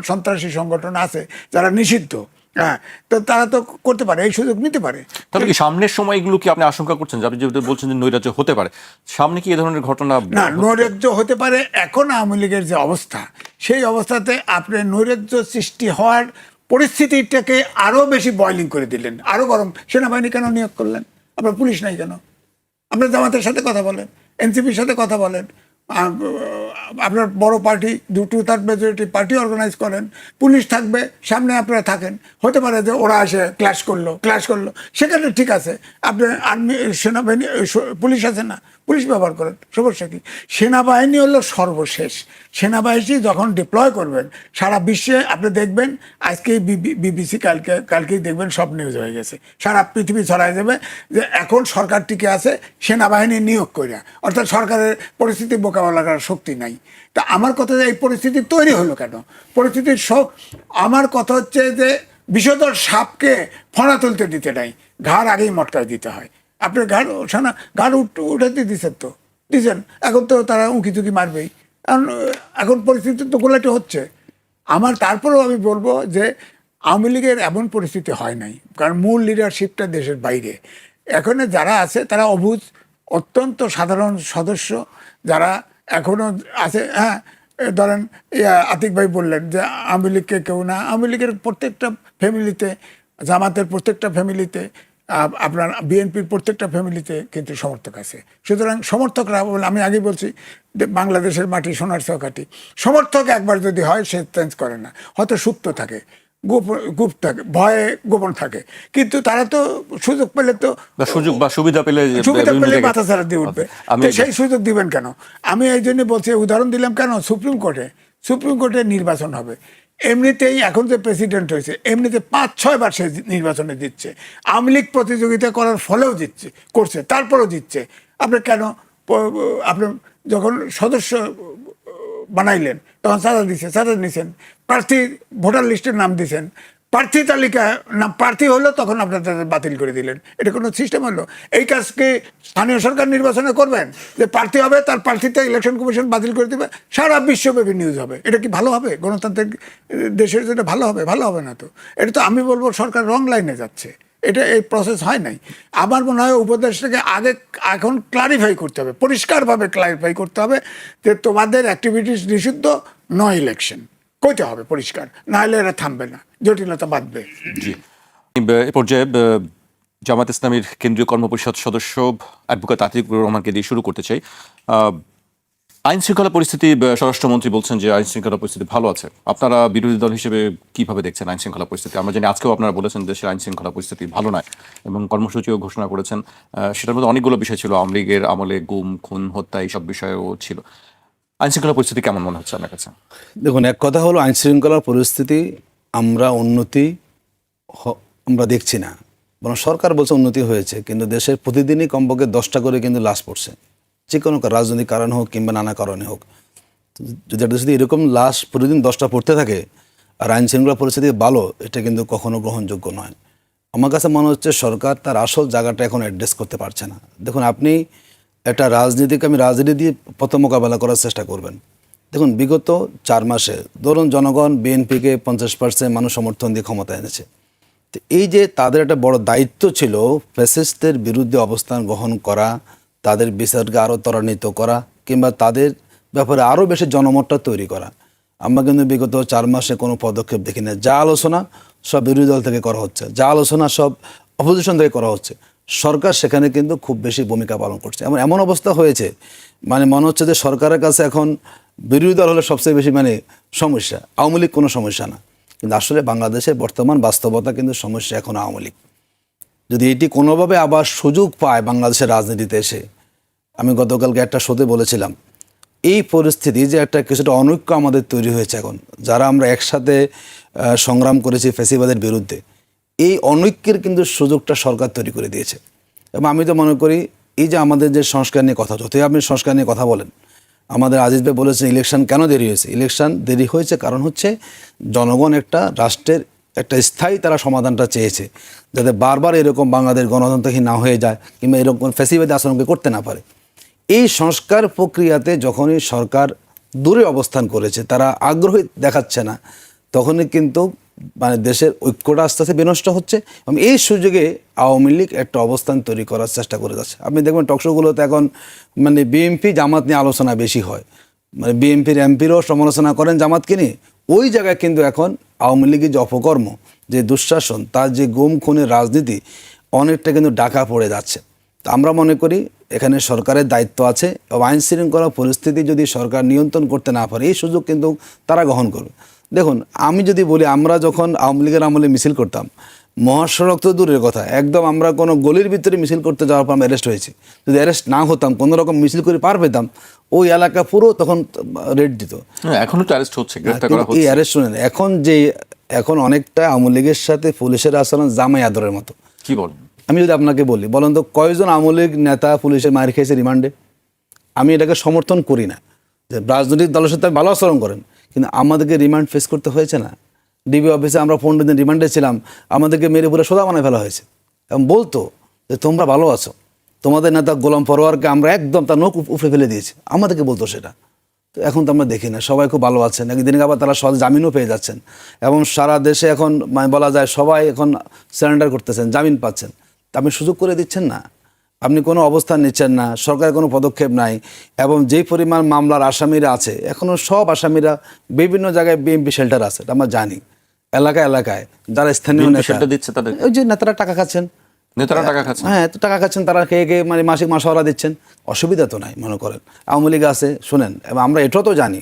Speaker 2: সন্ত্রাসী সংগঠন আছে যারা নিষিদ্ধ। হ্যাঁ, তো তারা তো করতে পারে, এই সুযোগ নিতে পারে।
Speaker 1: তবে কি সামনের সময় এগুলো কি আপনি আশঙ্কা করছেন, যে আপনি যেহেতু বলছেন যে নৈরাজ্য হতে পারে, সামনে কি এ ধরনের ঘটনা?
Speaker 2: না, নৈরাজ্য হতে পারে। এখন আওয়ামী লীগের যে অবস্থা, সেই অবস্থাতে আপনি নৈরাজ্য সৃষ্টি হওয়ার পরিস্থিতিটাকে আরো বেশি বয়লিং করে দিলেন, আরো গরম। সেনাবাহিনী কেন নিয়োগ করলেন? আপনার পুলিশ নাই কেন? আপনার জামাতের সাথে কথা বলেন, এনসিপির সাথে কথা বলেন, আপনার বড় পার্টি 2/3 মেজরিটি পার্টি অর্গানাইজ করেন, পুলিশ থাকবে সামনে, আপনারা থাকেন। হতে পারে যে ওরা এসে ক্লাশ করলো, সেখানে ঠিক আছে, আপনি আর্মি সেনাবাহিনী পুলিশ আছে না, পুলিশ ব্যবহার করেন, সমস্যা কি? সেনাবাহিনী হলো সর্বশেষ। সেনাবাহিনী যখন ডিপ্লয় করবেন সারা বিশ্বে, আপনি দেখবেন আজকেই বিবিসি, কালকেই দেখবেন সব নিউজ হয়ে গেছে, সারা পৃথিবী ছড়ায় যাবে যে এখন সরকার টিকে আছে সেনাবাহিনী নিয়োগ করে, অর্থাৎ সরকারের পরিস্থিতি মোকাবেলা করার শক্তি নাই। তা আমার কথা যে এই পরিস্থিতি তৈরি হলো কেন? পরিস্থিতির আমার কথা হচ্ছে যে বিষধর সাপকে ফণা তুলতে দিতে নাই, ঘাড় আগেই মটকায় দিতে হয়। আপনার ঘাড় উঠাতে দিচ্ছেন, এখন তো তারা উঁকি চুকি মারবেই। এখন পরিস্থিতি তো গোলাটি হচ্ছে। তারপরেও আমি বলবো যে আওয়ামী লীগের এমন পরিস্থিতি হয় নাই, কারণ মূল লিডারশিপটা দেশের বাইরে। এখানে যারা আছে তারা অবুঝ, অত্যন্ত সাধারণ সদস্য যারা এখনো আছে। হ্যাঁ, ধরেন আতিক ভাই বললেন যে আওয়ামী লীগকে কেউ না, আওয়ামী লীগের প্রত্যেকটা ফ্যামিলিতে, জামাতের প্রত্যেকটা ফ্যামিলিতে, আপনার বিএনপির প্রত্যেকটা ফ্যামিলিতে কিন্তু সমর্থক আছে। সুতরাং সমর্থকরা, আমি আগে বলছি বাংলাদেশের মাটি সোনার চৌকাঠি, সমর্থক একবার যদি হয় সে চেঞ্জ করে না, হয়তো সুপ্ত থাকে, গুপ্ত থাকে, ভয়ে গোপন থাকে, কিন্তু তারা তো সুযোগ পেলে তো
Speaker 1: সুযোগ বা সুবিধা পেলে
Speaker 2: মাথা ছাড়া দিয়ে উঠবে। সেই সুযোগ দিবেন কেন? আমি এই জন্য বলছি, উদাহরণ দিলাম কেন, সুপ্রিম কোর্টে নির্বাচন হবে, এমনিতেই এখন যে প্রেসিডেন্ট হয়েছে এমনিতে 5-6 বার সে নির্বাচনে দিচ্ছে, আওয়ামী লীগ প্রতিযোগিতা করার ফলেও করছে, তারপরেও জিতছে। আপনি কেন, আপনি যখন সদস্য বানাইলেন তখন চাঁদা নিছেন, প্রার্থী ভোটার লিস্টের নাম দিয়েছেন, প্রার্থী তালিকা প্রার্থী হলো তখন আপনার বাতিল করে দিলেন। এটা কোনো সিস্টেম হলো? এই কাজকে স্থানীয় সরকার নির্বাচনে করবেন, যে প্রার্থী হবে তার প্রার্থীতে ইলেকশন কমিশন বাতিল করে দেবে, সারা বিশ্বব্যাপী নিউজ হবে। এটা কি ভালো হবে? গণতান্ত্রিক দেশের জন্য ভালো হবে? ভালো হবে না তো। এটা তো আমি বলবো সরকার রং লাইনে যাচ্ছে। এটা এই প্রসেস হয় নাই। আমার মনে হয় উপদেষ্টাকে আগে এখন ক্লারিফাই করতে হবে, পরিষ্কারভাবে ক্লারিফাই করতে হবে যে তোমাদের অ্যাক্টিভিটিস নিষিদ্ধ, নো ইলেকশন কইতে হবে পরিষ্কার, না হলে এরা থামবে না, জটিলতা বাঁধবে।
Speaker 1: জি, এ পর্যায়ে জামাত ইসলামীর কেন্দ্রীয় কর্মপরিষদ সদস্য অ্যাডভোকেট আতিকুর রহমানকে দিয়ে শুরু করতে চাই। আইন শৃঙ্খলা পরিস্থিতি, স্বরাষ্ট্রমন্ত্রী বলছেন যে আইন শৃঙ্খলা পরিস্থিতি ভালো আছে। আপনারা বিরোধী দল হিসেবে কিভাবে দেখছেন আইন শৃঙ্খলা পরিস্থিতি? আমরা জানি আজকেও আপনারা বলেছেন দেশের আইন শৃঙ্খলা পরিস্থিতি ভালো নয় এবং কর্মসূচিও ঘোষণা করেছেন। সেটার মধ্যে অনেকগুলো বিষয় ছিল, আওয়ামী লীগের আমলে গুম, খুন, হত্যা, এইসব বিষয়ও ছিল। আইন শৃঙ্খলা পরিস্থিতি কেমন মনে হচ্ছে আপনার কাছে?
Speaker 3: দেখুন, এক কথা হলো আইন শৃঙ্খলার পরিস্থিতি আমরা উন্নতি আমরা দেখছি না, বরং সরকার বলছে উন্নতি হয়েছে, কিন্তু দেশের প্রতিদিনই কমপক্ষে 10টা করে কিন্তু লাশ পড়ছে, যে কোনো রাজনৈতিক কারণ হোক কিংবা নানা কারণে হোক। যদি এরকম লাশ প্রতিদিন 10টা পড়তে থাকে আর আইন শৃঙ্খলা পরিস্থিতি ভালো, এটা কিন্তু কখনো গ্রহণযোগ্য নয়। আমার কাছে মনে হচ্ছে সরকার তার আসল জায়গাটা এখন অ্যাড্রেস করতে পারছে না। দেখুন, আপনি একটা রাজনীতি দিয়ে প্রথম মোকাবেলা করার চেষ্টা করবেন। দেখুন, বিগত 4 মাসে ধরুন জনগণ বিএনপিকে 50% মানুষ সমর্থন দিয়ে ক্ষমতা এনেছে। তো এই যে তাদের একটা বড় দায়িত্ব ছিল ফ্যাসিস্টদের বিরুদ্ধে অবস্থান গ্রহণ করা, তাদের বিচারকে আরও ত্বরান্বিত করা কিংবা তাদের ব্যাপারে আরও বেশি জনমতটা তৈরি করা। আমরা কিন্তু বিগত 4 মাসে কোনো পদক্ষেপ দেখি না। যা আলোচনা সব বিরোধী দল থেকে করা হচ্ছে, যা আলোচনা সব অপোজিশন থেকে করা হচ্ছে। সরকার সেখানে কিন্তু খুব বেশি ভূমিকা পালন করছে। এমন অবস্থা হয়েছে, মানে মনে হচ্ছে যে সরকারের কাছে এখন বিরোধী দল হলে সবচেয়ে বেশি সমস্যা, আওয়ামী লীগ কোনো সমস্যা না। কিন্তু আসলে বাংলাদেশের বর্তমান বাস্তবতা কিন্তু সমস্যা এখন আওয়ামী লীগ। যদি এটি কোনোভাবে আবার সুযোগ পায় বাংলাদেশের রাজনীতিতে এসে, আমি গতকালকে একটা শোতে বলেছিলাম, এই পরিস্থিতি যে একটা কিছুটা অনৈক্য আমাদের তৈরি হয়েছে এখন, যারা আমরা একসাথে সংগ্রাম করেছি ফ্যাসিবাদের বিরুদ্ধে, এই অনৈক্যের কিন্তু সুযোগটা সরকার তৈরি করে দিয়েছে। এবং আমি তো মনে করি এই যে আমাদের যে সংস্কার নিয়ে কথা, যতই আপনি সংস্কার নিয়ে কথা বলেন, আমাদের আজিজ ভাই বলেছেন ইলেকশন কেন দেরি হয়েছে। ইলেকশন দেরি হয়েছে কারণ হচ্ছে জনগণ একটা রাষ্ট্রের একটা স্থায়ী তারা সমাধানটা চেয়েছে, যাতে বারবার এরকম বাংলাদেশ গণতন্ত্রহীন না হয়ে যায় কিংবা এরকম ফ্যাসিবাদী আচরণকে করতে না পারে। এই সংস্কার প্রক্রিয়াতে যখনই সরকার দূরে অবস্থান করেছে, তারা আগ্রহী দেখাচ্ছে না, তখনই কিন্তু দেশের ঐক্যটা আস্তে আস্তে বিনষ্ট হচ্ছে। এবং এই সুযোগে আওয়ামী লীগ একটা অবস্থান তৈরি করার চেষ্টা করে যাচ্ছে। আপনি দেখবেন টকশোগুলোতে এখন বিএনপি জামাত নিয়ে আলোচনা বেশি হয়, বিএনপির এমপিরও সমালোচনা করেন জামাতকে নিয়ে। ওই জায়গায় কিন্তু এখন আওয়ামী লীগের যে অপকর্ম, যে দুঃশাসন, তার যে গুম খুনের রাজনীতি অনেকটা কিন্তু ডাকা পড়ে যাচ্ছে। আমরা মনে করি এখানে সরকারের দায়িত্ব আছে এবং আইন শৃঙ্খলা পরিস্থিতি যদি সরকার নিয়ন্ত্রণ করতে না পারে, এই সুযোগ কিন্তু তারা গ্রহণ করবে। দেখুন, আমি যদি বলি, আমরা যখন আওয়ামী লীগের আমলে মিছিল করতাম, মহাসড়ক তো দূরের কথা, একদম আমরা কোনো গলির ভিতরে মিছিল করতে যাওয়ার পর আমরা অ্যারেস্ট হয়েছি। যদি অ্যারেস্ট না হতাম, কোনো রকম মিছিল করে পার পেতাম, ওই এলাকা পুরো তখন রেড দিত।
Speaker 1: এখনো তো অ্যারেস্ট হচ্ছে, গ্রেফতার করা হচ্ছে।
Speaker 3: এই অ্যারেস্ট শুনেন, এখন অনেকটা আওয়ামী লীগের সাথে পুলিশের আচরণ জামাই আদরের মতো।
Speaker 1: কি বল?
Speaker 3: আমি যদি আপনাকে বলি, বলেন তো কয়জন আওয়ামী লীগ নেতা পুলিশের মার খেয়েছে রিমান্ডে? আমি এটাকে সমর্থন করি না, যে রাজনৈতিক দলের সাথে ভালো আচরণ করেন, কিন্তু আমাদেরকে রিমান্ড ফেস করতে হয়েছে না। ডিবি অফিসে আমরা 15 দিন রিমান্ডে ছিলাম, আমাদেরকে মেরে পুরো সোজা বানায় ফেলা হয়েছে এবং বলতো যে তোমরা ভালো আছো, তোমাদের নেতা গোলাম পরোয়ারকে আমরা একদম তার নখ উপড়ে ফেলে দিয়েছি, আমাদেরকে বলতো সেটা। তো এখন তো আমরা দেখি না, সবাই খুব ভালো আছেন, একদিন আবার তারা সহজ জামিনও পেয়ে যাচ্ছেন এবং সারা দেশে এখন বলা যায় সবাই এখন সারেন্ডার করতেছেন, জামিন পাচ্ছেন। তা আপনি সুযোগ করে দিচ্ছেন না, আপনি কোনো অবস্থান নিচ্ছেন না, সরকারের কোনো পদক্ষেপ নাই। এবং যেই পরিমাণ মামলার আসামিরা আছে, এখনও সব আসামিরা বিভিন্ন জায়গায় বিএনপি শেল্টার আছে, এটা আমরা জানি। এলাকায় যারা স্থানীয় নেতা
Speaker 1: দিচ্ছে তাদের,
Speaker 3: ওই যে নেতারা টাকা খাচ্ছেন,
Speaker 1: নেতারা টাকা খাচ্ছেন,
Speaker 3: হ্যাঁ তো টাকা খাচ্ছেন, তারা খেয়ে মাসিক মাসওয়ারা দিচ্ছেন, অসুবিধা তো নাই মনে করেন। আওয়ামী লীগ আছে, শোনেন, এবং আমরা এটাও তো জানি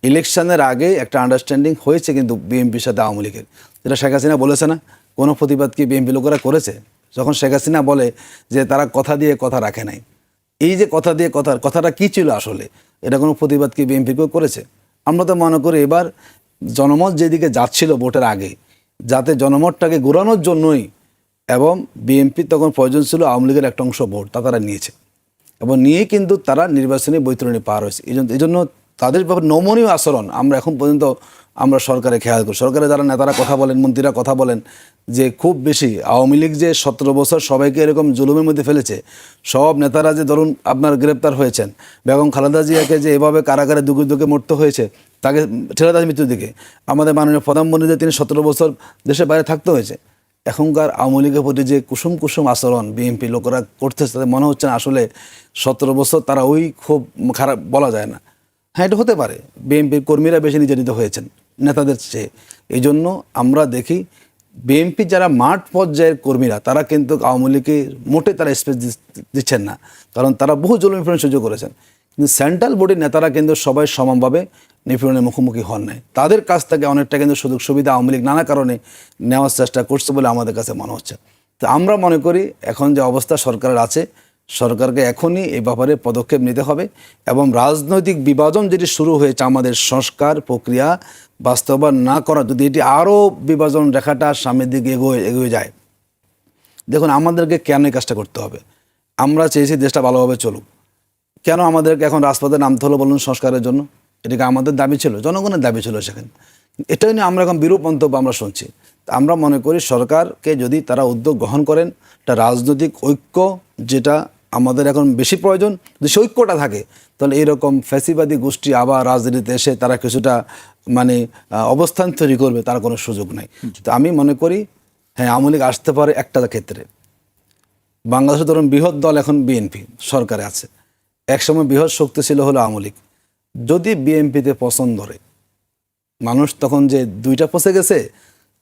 Speaker 3: ইলেকশনের আগে একটা আন্ডারস্ট্যান্ডিং হয়েছে কিন্তু বিএনপির সাথে আওয়ামী লীগের, যেটা শেখ হাসিনা বলেছে না, কোনো প্রতিবাদ কি বিএনপি লোকেরা করেছে? যখন শেখ হাসিনা বলে যে তারা কথা দিয়ে কথা রাখে নাই, এই যে কথা দিয়ে কথাটা কি ছিল আসলে, এটা কোনো প্রতিবাদ কি বিএনপি কেউ করেছে? আমরা তো মনে করি এবার জনমত যেদিকে যাচ্ছিল ভোটের আগে, যাতে জনমতটাকে ঘোরানোর জন্যই, এবং বিএনপি তখন প্রয়োজন ছিল আওয়ামী লীগের একটা অংশ ভোট, তা তারা নিয়েছে এবং নিয়ে কিন্তু তারা নির্বাচনী বৈতরণী পার হয়েছে। এই জন্য তাদের ব্যাপারে নমনীয় আচরণ আমরা এখন পর্যন্ত আমরা সরকারে খেয়াল করি। সরকারে যারা নেতারা কথা বলেন, মন্ত্রীরা কথা বলেন, যে খুব বেশি আওয়ামী লীগ যে 17 বছর সবাইকে এরকম জুলুমের মধ্যে ফেলেছে, সব নেতারা যে ধরুন আপনার গ্রেপ্তার হয়েছেন, বেগম খালেদা জিয়াকে যে এভাবে কারাগারে দুঃখে দুঃখে মরতে হয়েছে, তাকে ঠেলে দেওয়ার মৃত্যুর দিকে, আমাদের মাননীয় প্রধানমন্ত্রী যে তিনি 17 বছর দেশের বাইরে থাকতে হয়েছে, এখনকার আওয়ামী লীগের প্রতি যে কুসুম কুসুম আচরণ বিএনপি লোকেরা করতেছে তাদের মনে হচ্ছে না আসলে 17 বছর তারা ওই খুব খারাপ বলা যায় না। হ্যাঁ, এটা হতে পারে, বিএনপির কর্মীরা বেশি নির্যাতিত হয়েছেন নেতাদের চেয়ে। এই জন্য আমরা দেখি বিএনপি যারা মাঠ পর্যায়ের কর্মীরা তারা কিন্তু আওয়ামী লীগকে মোটে তারা স্পেস দিচ্ছেন না, কারণ তারা বহু জুলুম নিপীড়ন সহ্য করেছেন। কিন্তু সেন্ট্রাল বডির নেতারা কিন্তু সবাই সমানভাবে নিপীড়নের মুখোমুখি হন নাই। তাদের কাছ থেকে অনেকটা কিন্তু সুযোগ সুবিধা আওয়ামী লীগ নানা কারণে নেওয়ার চেষ্টা করছে বলে আমাদের কাছে মনে হচ্ছে। তো আমরা মনে করি এখন যে অবস্থা সরকারের আছে, সরকারকে এখনই এই ব্যাপারে পদক্ষেপ নিতে হবে এবং রাজনৈতিক বিভাজন যেটি শুরু হয়েছে আমাদের সংস্কার প্রক্রিয়া বাস্তবায়ন না করা, যদি এটি আরও বিভাজন রেখাটা সামনের দিকে এগিয়ে যায়, দেখুন আমাদেরকে কেন এই কাজটা করতে হবে? আমরা চেয়েছি দেশটা ভালোভাবে চলুক, কেন আমাদেরকে এখন রাজপথে নামতে হলো বলুন সংস্কারের জন্য? এটাকে আমাদের দাবি ছিল, জনগণের দাবি ছিল সেখানে। এটাই নিয়ে আমরা এখন বিরূপ মন্তব্য আমরা শুনছি। আমরা মনে করি সরকারকে যদি তারা উদ্যোগ গ্রহণ করেন, একটা রাজনৈতিক ঐক্য যেটা আমাদের এখন বেশি প্রয়োজন, যদি সেই ঐক্যটা থাকে তাহলে এইরকম ফ্যাসিবাদী গোষ্ঠী আবার রাজনীতিতে এসে তারা কিছুটা মানে অবস্থান তৈরি করবে, তার কোনো সুযোগ নাই। তো আমি মনে করি হ্যাঁ, আওয়ামী লীগ আসতে পারে একটা ক্ষেত্রে। বাংলাদেশের ধরুন বৃহৎ দল এখন বিএনপি সরকারে আছে, একসময় বৃহৎ শক্তি ছিল হলো আওয়ামী লীগ। যদি বিএনপিতে পছন্দ ধরে মানুষ, তখন যে দুইটা পচে গেছে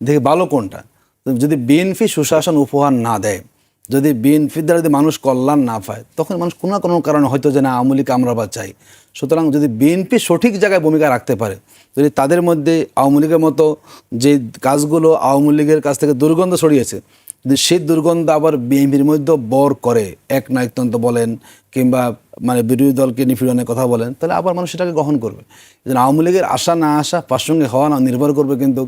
Speaker 3: দেখি ভালো কোনটা। যদি বিএনপি সুশাসন উপহার না দেয়, যদি বিএনপির দ্বারা যদি মানুষ কল্যাণ না পায়, তখন মানুষ কোনো না কোনো কারণে হয়তো যে না আওয়ামী লীগ আমরা আবার চাই। সুতরাং যদি বিএনপি সঠিক জায়গায় ভূমিকা রাখতে পারে, যদি তাদের মধ্যে আওয়ামী লীগের মতো যে কাজগুলো আওয়ামী লীগের কাছ থেকে দুর্গন্ধ ছড়িয়েছে, যদি সেই দুর্গন্ধ আবার বিএনপির মধ্যে বর করে, এক নায়কতন্ত্র বলেন কিংবা মানে বিরোধী দলকে নিপীড়নের কথা বলেন, তাহলে আবার মানুষ সেটাকে গ্রহণ করবে। যেন আওয়ামী লীগের আসা না আসা প্রাসঙ্গিক হওয়া না নির্ভর করবে কিন্তু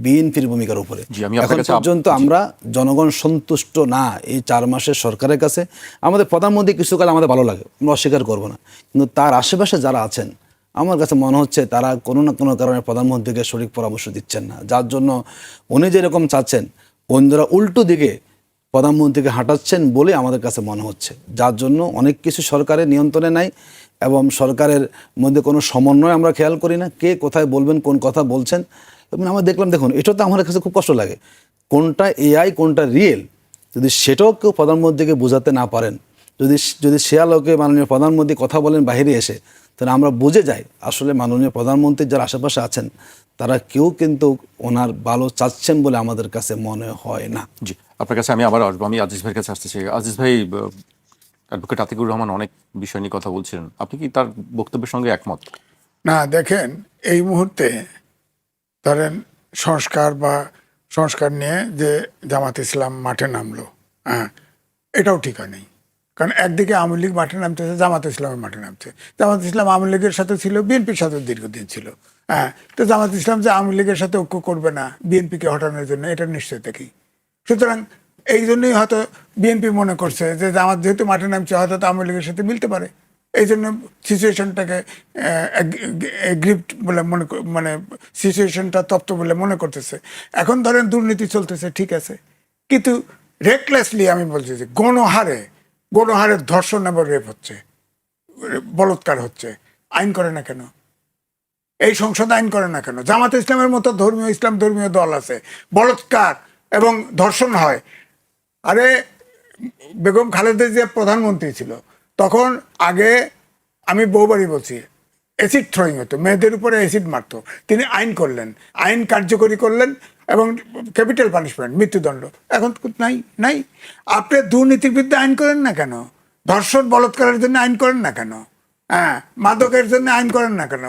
Speaker 3: বিএনপির ভূমিকার উপরে। এখন পর্যন্ত আমরা জনগণ সন্তুষ্ট না এই 4 মাসের সরকারের কাছে। আমাদের প্রধানমন্ত্রী কিছু কাল আমাদের ভালো লাগে, আমরা অস্বীকার করবো না, কিন্তু তার আশেপাশে যারা আছেন আমার কাছে মনে হচ্ছে তারা কোনো না কোনো কারণে প্রধানমন্ত্রীকে সঠিক পরামর্শ দিচ্ছেন না, যার জন্য উনি যেরকম চাচ্ছেন অন্যরা উল্টো দিকে প্রধানমন্ত্রীকে হাঁটাচ্ছেন বলে আমাদের কাছে মনে হচ্ছে, যার জন্য অনেক কিছু সরকারের নিয়ন্ত্রণে নাই এবং সরকারের মধ্যে কোনো সমন্বয় আমরা খেয়াল করি না, কে কোথায় বলবেন, কোন কথা বলছেন। এবং আমরা দেখলাম, দেখুন এটা তো আমার কাছে খুব কষ্ট লাগে, কোনটা এআই কোনটা রিয়েল, যদি সেটাও কেউ প্রধানমন্ত্রীকে বোঝাতে না পারেন, যদি সে আলোকে মাননীয় প্রধানমন্ত্রী কথা বলেন বাইরে এসে, তাহলে আমরা বুঝে যাই আসলে মাননীয় প্রধানমন্ত্রীর যারা আশেপাশে আছেন তারা কেউ কিন্তু ওনার ভালো চাচ্ছেন বলে আমাদের কাছে মনে হয় না।
Speaker 1: জি, আপনার কাছে আমি আবার আসবো। আমি আজিজ ভাইয়ের কাছে আসতে চাই। আজিজ ভাই, অ্যাডভোকেট আতিকুর রহমান অনেক বিষয় নিয়ে কথা বলছিলেন, আপনি কি তার বক্তব্যের সঙ্গে একমত?
Speaker 2: না, দেখেন এই মুহূর্তে ধরেন সংস্কার নিয়ে যে জামাত ইসলাম মাঠে নামলো, হ্যাঁ, এটাও ঠিক নেই। কারণ একদিকে আওয়ামী লীগ মাঠে নামতেছে, জামাত ইসলামের মাঠে নামছে। জামাত ইসলাম আওয়ামী লীগের সাথে ছিল, বিএনপির সাথে দীর্ঘদিন ছিল, হ্যাঁ। তো জামাত ইসলাম যে আওয়ামী লীগের সাথে ঐক্য করবে না বিএনপিকে হটানোর জন্য, এটা নিশ্চয় দেখি। সুতরাং এই জন্যই হয়তো বিএনপি মনে করছে যে জামাত যেহেতু মাঠে নামছে হয়তো আওয়ামী লীগের সাথে মিলতে পারে, এই জন্য সিচুয়েশনটাকে গ্রিপ্ট বলে মানে সিচুয়েশনটা তপ্ত বলে মনে করতেছে। এখন ধরেন দুর্নীতি চলতেছে, ঠিক আছে, কিন্তু রেকলেসলি আমি বলছি যে গণহারে ধর্ষণ এবং রেপ হচ্ছে, বলৎকার হচ্ছে, আইন করে না কেন? এই সংসদ আইন করে না কেন? জামাত ইসলামের মতো ধর্মীয় দল আছে, বলৎকার এবং ধর্ষণ হয়। আরে বেগম খালেদা জিয়া প্রধানমন্ত্রী ছিল তখন, আগে আমি বহুবারই বলছি, অ্যাসিড থ্রোয়িং হতো, মেয়েদের উপরে অ্যাসিড মারতো, তিনি আইন করলেন, আইন কার্যকরী করলেন এবং ক্যাপিটাল পানিশমেন্ট, মৃত্যুদণ্ড। এখন নাই। আপনি দুর্নীতির বিরুদ্ধে আইন করেন না কেন? ধর্ষণ বলৎকারের জন্য আইন করেন না কেন? হ্যাঁ, মাদকের জন্য আইন করেন না কেন?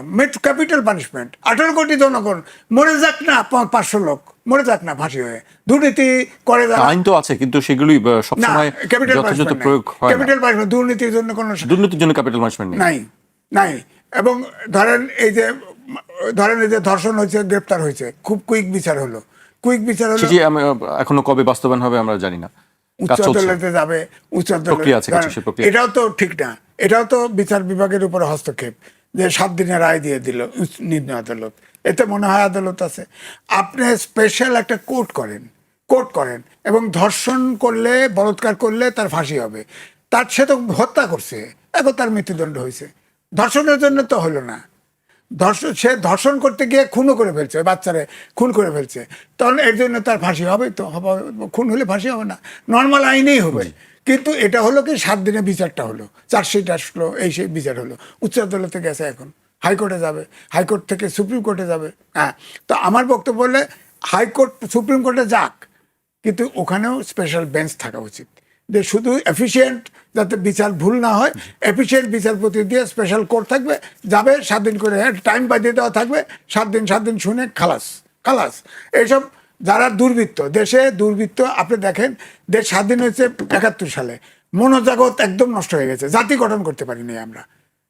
Speaker 2: Capital punishment. 18 কোটি জনগণ মরে যাক না, 500 লোক মরে যাক না ফাঁসি হয়ে। দুর্নীতি করে
Speaker 1: আইন তো আছে, কিন্তু সেগুলি সবসময় যথাযথ প্রয়োগ হয় না।
Speaker 2: ক্যাপিটাল পানিশমেন্ট, দুর্নীতির জন্য
Speaker 1: ক্যাপিটাল পানিশমেন্ট
Speaker 2: নাই। এবং ধরেন এই যে ধর্ষণ হয়েছে, গ্রেপ্তার হয়েছে, খুব কুইক বিচার হলো।
Speaker 1: এখনো কবে বাস্তবায়ন হবে আমরা জানি না।
Speaker 2: উচ্চ আদালতে যাবে, উচ্চ আদালত, এটাও তো ঠিক না। এটাও তো বিচার বিভাগের উপরে হস্তক্ষেপ, যে 7 দিনের রায় দিয়ে দিল নিম্ন আদালত। এতে মনে হয় আদালত আছে। আপনি স্পেশাল একটা কোর্ট করেন এবং ধর্ষণ করলে, বলৎকার করলে তার ফাঁসি হবে। সে তো হত্যা করছে, এখন তার মৃত্যুদণ্ড হয়েছে, ধর্ষণের জন্য তো হলো না। সে ধর্ষণ করতে গিয়ে খুনও করে ফেলছে, ওই বাচ্চারে খুন করে ফেলছে, তখন এর জন্য তার ফাঁসি হবে তো? খুন হলে ফাঁসি হবে না, নর্মাল আইনেই হবে। কিন্তু এটা হলো কি 7 দিনে বিচারটা হলো, চার্জশিট আসলো, এই সেই বিচার হলো, উচ্চ আদালতে গেছে, এখন হাইকোর্টে যাবে, হাইকোর্ট থেকে সুপ্রিম কোর্টে যাবে। হ্যাঁ, তো আমার বক্তব্য বললে হাইকোর্ট সুপ্রিম কোর্টে যাক, কিন্তু ওখানেও স্পেশাল বেঞ্চ থাকা উচিত, যে শুধু এফিসিয়েন্ট যাতে বিচার ভুল না হয়, এফিসিয়েন্ট বিচারপতি দিয়ে স্পেশাল কোর্ট থাকবে, যাবে 7 দিন করে টাইম বাঁধিয়ে দেওয়া থাকবে, 7 দিন শুনে খালাস খালাস। এইসব যারা দুর্বৃত্ত, দেশে দুর্বৃত্ত, আপনি দেখেন দেশ স্বাধীন হয়েছে 71 সালে, মনোজগৎ একদম নষ্ট হয়ে গেছে, জাতি গঠন করতে পারিনি আমরা,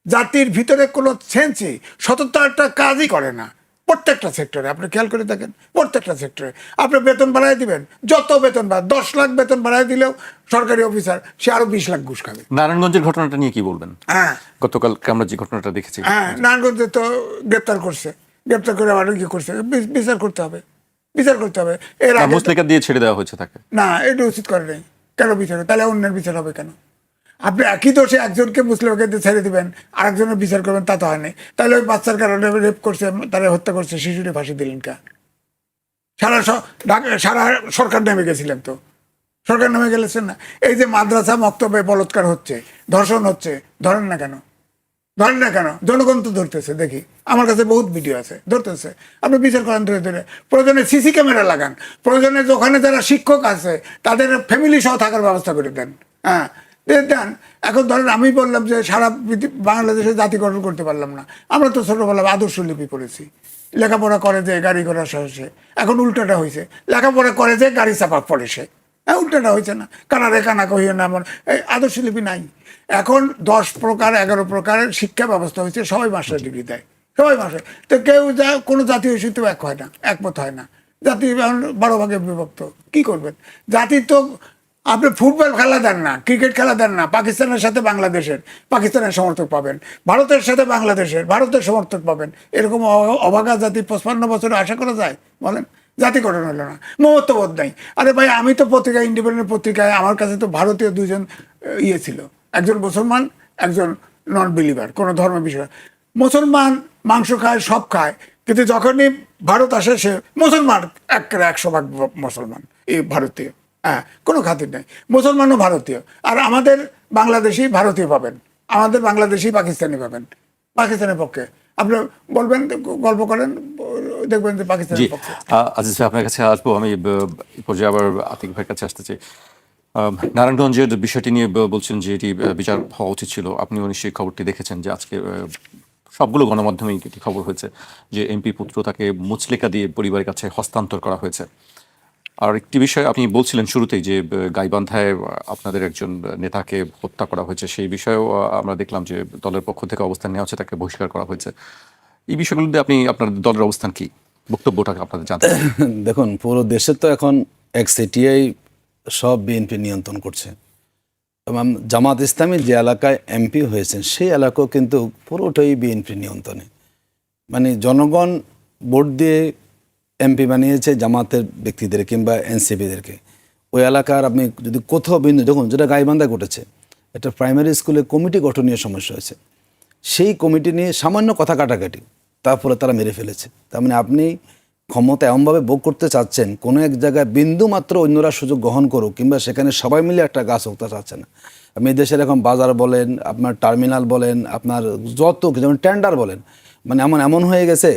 Speaker 2: জাতির ভিতরে কোনো সেন্সই, সততা একটা কাজই করে না প্রত্যেকটা সেক্টরে। আপনি খেয়াল করে দেখেন, প্রত্যেকটা সেক্টরে আপনি বেতন বাড়াই দিবেন, যত বেতন 10 লাখ বেতন বাড়াই দিলেও সরকারি অফিসার সে আরো 20 লাখ ঘুষ খাবে।
Speaker 1: নারায়ণগঞ্জের ঘটনাটা নিয়ে কি বলবেন?
Speaker 2: হ্যাঁ,
Speaker 1: গতকাল আমরা যে ঘটনাটা দেখেছি,
Speaker 2: হ্যাঁ, নারায়ণগঞ্জে তো গ্রেপ্তার করছে, গ্রেপ্তার করে আবার কি করছে, বিচার করতে হবে, বিচার করতে হবে। এর আগে
Speaker 1: মুসলিকা দিয়ে ছেড়ে দেওয়া হয়েছে তাকে।
Speaker 2: না, এটা উচিত করে নাই। কেন বিচার? তাহলে অন্যের বিচার হবে কেন? আপনি একই দোষে একজনকে মুসলিমকে ছেড়ে দিবেন, আরেকজনের বিচার করবেন, তা তো হয়নি। তাহলে ওই বাচ্চার কারণে রেপ করছে, তারা হত্যা করছে, শিশুটি ফাঁসি দিলেন কে? সারা সরকার নেমে গেছিলেন তো, সরকার নেমে গেলেছেন না। এই যে মাদ্রাসা মক্তবে বলৎকার হচ্ছে, ধর্ষণ হচ্ছে, ধরেন না কেন? ধরেন না কেন? জনগণ তো ধরতেছে, দেখি, আমার কাছে বহুত ভিডিও আছে, ধরতেছে। আপনি বিচার করেন ধরে ধরে, প্রয়োজনে সিসি ক্যামেরা লাগান, প্রয়োজনে ওখানে যারা শিক্ষক আছে তাদের ফ্যামিলি সহ থাকার ব্যবস্থা করে দেন। হ্যাঁ, দেন। এখন ধরেন আমি বললাম যে সারা বাংলাদেশে জাতি গঠন করতে পারলাম না, আমরা তো ছোটবেলা আদর্শ লিপি পড়েছি, লেখাপড়া করে যে গাড়ি ঘোড়া সাহসে, এখন উল্টাটা হয়েছে, লেখাপড়া করে যে গাড়ি চাপা পড়ে সে। হ্যাঁ, উল্টাটা হয়েছে না? কানারে কানা কহিও না, এমন এই আদর্শ লিপি নাই। এখন 10 প্রকার 11 প্রকারের শিক্ষা ব্যবস্থা হয়েছে, সবাই মাস্টার ডিগ্রি দেয়, সবাই মাস্টার। তো কেউ যা কোনো জাতীয় ইস্যুতেও এক হয় না, একমত হয় না, জাতি 12 ভাগে বিভক্ত। কি করবেন? জাতির তো আপনি ফুটবল খেলা দেন না, ক্রিকেট খেলা দেন না, পাকিস্তানের সাথে বাংলাদেশের, পাকিস্তানের সমর্থক পাবেন, ভারতের সাথে বাংলাদেশের, ভারতের সমর্থক পাবেন। এরকম অভাগা জাতি 55 বছরে আশা করা যায়? বলেন, জাতি গঠন হলো না, মমত্ববোধ নাই। আরে ভাই, আমি তো পত্রিকায়, ইন্ডিপেন্ডেন্ট পত্রিকায় আমার কাছে তো ভারতীয় 2 জন ইয়ে ছিল, একজন মুসলমান, একজন নন বিলিভার, কোনো ধর্ম বিষয়। মুসলমান মাংস খায়, সব খায়, কিন্তু যখনই ভারত আসে সে মুসলমান, 100% মুসলমান, এই ভারতীয়। হ্যাঁ, কোনো খাতির নেই, মুসলমানও ভারতীয়। আর আমাদের বাংলাদেশি ভারতীয় পাবেন, আমাদের বাংলাদেশি পাকিস্তানি পাবেন, পাকিস্তানের পক্ষে। আপনি বলবেন, গল্প করেন, দেখবেন যে
Speaker 1: জি,
Speaker 2: পাকিস্তানের পক্ষে।
Speaker 1: আজিজ ভাই আপনার কাছে আসবো। আমি এই পর্যায়ে আবার আতিক ভাইয়ের কাছে আসতে চাই। নারায়ণগঞ্জের বিষয়টি নিয়ে বলছেন যে এটি বিচার হওয়া উচিত ছিল। আপনিও নিশ্চয়ই খবরটি দেখেছেন যে আজকে সবগুলো গণমাধ্যমেই এটি খবর হয়েছে যে এমপি পুত্র তাকে মুচলেকা দিয়ে পরিবারের কাছে হস্তান্তর করা হয়েছে। আর একটি বিষয় আপনি বলছিলেন শুরুতেই যে গাইবান্ধায় আপনাদের একজন নেতাকে হত্যা করা হয়েছে, সেই বিষয়েও আমরা দেখলাম যে দলের পক্ষ থেকে অবস্থান নেওয়া হচ্ছে, তাকে বহিষ্কার করা হয়েছে। এই বিষয়গুলোতে আপনি আপনার দলের অবস্থান কি, বক্তব্যটা আপনাদের জানতে চাই।
Speaker 3: দেখুন, পুরো দেশে তো এখন একচেটিয়াই সব বিএনপি নিয়ন্ত্রণ করছে। এবং জামাত ইসলামী যে এলাকায় এমপি হয়েছেন সেই এলাকাও কিন্তু পুরোটাই বিএনপি নিয়ন্ত্রণে। মানে জনগণ ভোট দিয়ে এমপি বানিয়েছে জামাতের ব্যক্তিদের কিংবা এনসিপিদেরকে। ওই এলাকার আপনি যদি কোথাও বিন্দু, দেখুন যেটা গাইবান্ধায় ঘটেছে, একটা প্রাইমারি স্কুলে কমিটি গঠন নিয়ে সমস্যা হয়েছে, সেই কমিটি নিয়ে সামান্য কথা কাটাকাটি, তারপরে তারা মেরে ফেলেছে। তার মানে আপনি ক্ষমতা এমনভাবে ভোগ করতে চাচ্ছেন, কোনো এক জায়গায় বিন্দু মাত্র অন্যরা সুযোগ গ্রহণ করুক কিংবা সেখানে সবাই মিলে একটা গাছ হোক, তা চাচ্ছে না। আপনি দেশের এখন বাজার বলেন, আপনার টার্মিনাল বলেন, আপনার যত যেমন টেন্ডার বলেন, মানে এমন হয়ে গেছে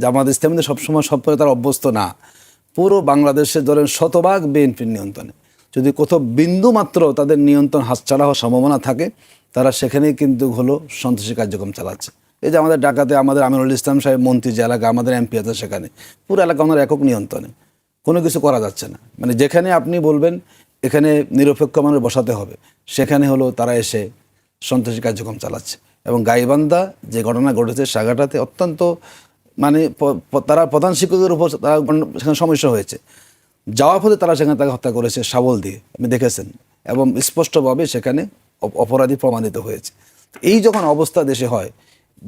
Speaker 3: জামাত ইসলামীদের সবসময় সব তারা অভ্যস্ত না। পুরো বাংলাদেশে ধরেন শতভাগ বিএনপির নিয়ন্ত্রণে। যদি কোথাও বিন্দু মাত্র তাদের নিয়ন্ত্রণ হাতছাড়া হওয়ার সম্ভাবনা থাকে, তারা সেখানেই কিন্তু হলো সন্ত্রাসী কার্যক্রম চালাচ্ছে। এই যে আমাদের ঢাকাতে আমাদের আমিনুল ইসলাম সাহেব মন্ত্রী যে এলাকা, আমাদের এমপি আছে, সেখানে পুরো এলাকা আমাদের একক নিয়ন্ত্রণে, কোনো কিছু করা যাচ্ছে না। মানে যেখানে আপনি বলবেন এখানে নিরপেক্ষ মানুষ বসাতে হবে, সেখানে হলো তারা এসে সন্ত্রাসী কার্যক্রম চালাচ্ছে। এবং গাইবান্ধা যে ঘটনা ঘটেছে সাগাটাতে অত্যন্ত মানে তারা প্রধান শিক্ষকের উপর তারা সেখানে সমস্যা হয়েছে, যাওয়ার পথে তারা সেখানে তাকে হত্যা করেছে শাবল দিয়ে, আপনি দেখেছেন, এবং স্পষ্টভাবে সেখানে অপরাধী প্রমাণিত হয়েছে। এই যখন অবস্থা দেশে হয়,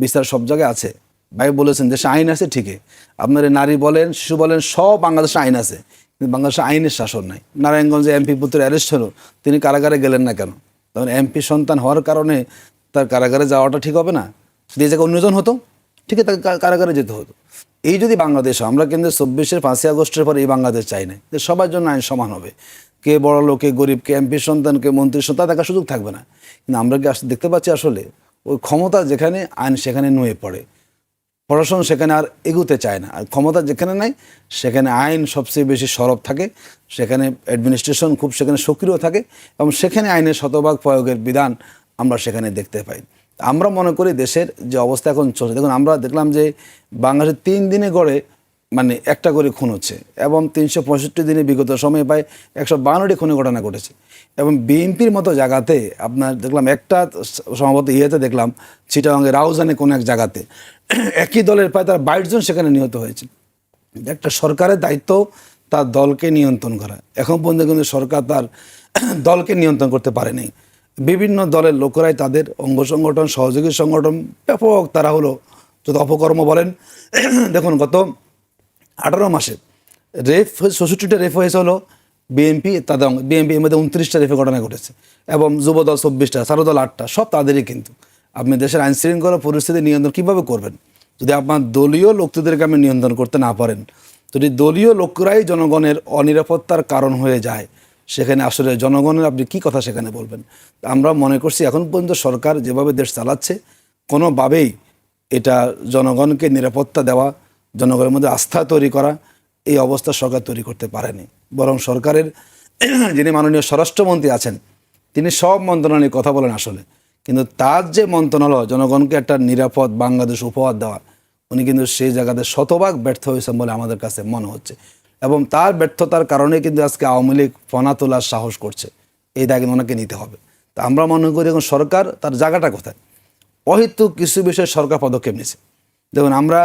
Speaker 3: বিচার সব জায়গায় আছে। ভাই বলেছেন দেশে আইন আছে ঠিকই, আপনার নারী বলেন, শিশু বলেন, সব বাংলাদেশে আইন আছে, কিন্তু বাংলাদেশে আইনের শাসন নাই। নারায়ণগঞ্জে এমপি পুত্রের অ্যারেস্ট হলো, তিনি কারাগারে গেলেন না কেন? তখন এমপি সন্তান হওয়ার কারণে তার কারাগারে যাওয়াটা ঠিক হবে না? যে জায়গায় অন্যজন হতো, ঠিক আছে, তাকে কারাগারে যেতে হতো। এই যদি বাংলাদেশ, আমরা কিন্তু 24-এর 5ই আগস্টের পরে এই বাংলাদেশ চাই না যে সবার জন্য আইন সমান হবে, কে বড় লোক, কে গরিব, কে এমপির সন্তান, কে মন্ত্রীর সন্তান, দেখার সুযোগ থাকবে না। কিন্তু আমরা কি দেখতে পাচ্ছি আসলে ওই ক্ষমতা যেখানে, আইন সেখানে নুয়ে পড়ে, প্রশাসন সেখানে আর এগুতে চায় না। আর ক্ষমতা যেখানে নাই সেখানে আইন সবচেয়ে বেশি সরব থাকে, সেখানে অ্যাডমিনিস্ট্রেশন খুব সেখানে সক্রিয় থাকে, এবং সেখানে আইনের শতভাগ প্রয়োগের বিধান আমরা সেখানে দেখতে পাই। আমরা মনে করি দেশের যে অবস্থা এখন চলছে, দেখুন আমরা দেখলাম যে বাংলাদেশে 3 দিনে গড়ে মানে একটা করে খুন হচ্ছে, এবং 365 দিনে বিগত সময়ে প্রায় 152টি খুনের ঘটনা ঘটেছে। এবং বিএনপির মতো জায়গাতে আপনার দেখলাম একটা সম্ভবত ইয়েতে দেখলাম চিটাগাঙ্গে রাউজানে কোনো এক জায়গাতে একই দলের প্রায় তার 22 জন সেখানে নিহত হয়েছে। একটা সরকারের দায়িত্ব তার দলকে নিয়ন্ত্রণ করা। এখন পর্যন্ত কিন্তু সরকার তার দলকে নিয়ন্ত্রণ করতে পারেনি। বিভিন্ন দলের লোকেরাই তাদের অঙ্গ সংগঠন, সহযোগী সংগঠন ব্যাপক তারা হলো যত অপকর্ম বলেন। দেখুন গত 18 মাসে রেপ 66টা রেপ হয়েছে হলো বিএনপি, তাদের বিএনপির মধ্যে 29টা রেপে ঘটনা ঘটেছে, এবং যুবদল 24টা, ছাত্রদল 8টা, সব তাদেরই। কিন্তু আপনি দেশের আইন শৃঙ্খলা পরিস্থিতি নিয়ন্ত্রণ কীভাবে করবেন যদি আপনার দলীয় লোকদেরকে আপনি নিয়ন্ত্রণ করতে না পারেন? যদি দলীয় লোকরাই জনগণের অনিরাপত্তার কারণ হয়ে যায়, সেখানে আসলে জনগণের আপনি কী কথা সেখানে বলবেন? আমরা মনে করছি এখন পর্যন্ত সরকার যেভাবে দেশ চালাচ্ছে কোনোভাবেই এটা জনগণকে নিরাপত্তা দেওয়া, জনগণের মধ্যে আস্থা তৈরি করা, এই অবস্থা সরকার তৈরি করতে পারেনি। বরং সরকারের যিনি মাননীয় স্বরাষ্ট্রমন্ত্রী আছেন তিনি সব মন্ত্রণালয়ে কথা বলেন আসলে, কিন্তু তার যে মন্ত্রণালয় জনগণকে একটা নিরাপদ বাংলাদেশ উপহার দেওয়া, উনি কিন্তু সেই জায়গাতে শতভাগ ব্যর্থ হয়েছেন বলে আমাদের কাছে মনে হচ্ছে। এবং তার ব্যর্থতার কারণে কিন্তু আজকে আওয়ামী লীগ ফনা তোলার সাহস করছে, এই দায় কিন্তু ওনাকে নিতে হবে। তা আমরা মনে করি এখন সরকার তার জায়গাটা কোথায়, অহেতুক কিছু বিষয়ে সরকার পদক্ষেপ নিয়েছে। দেখুন আমরা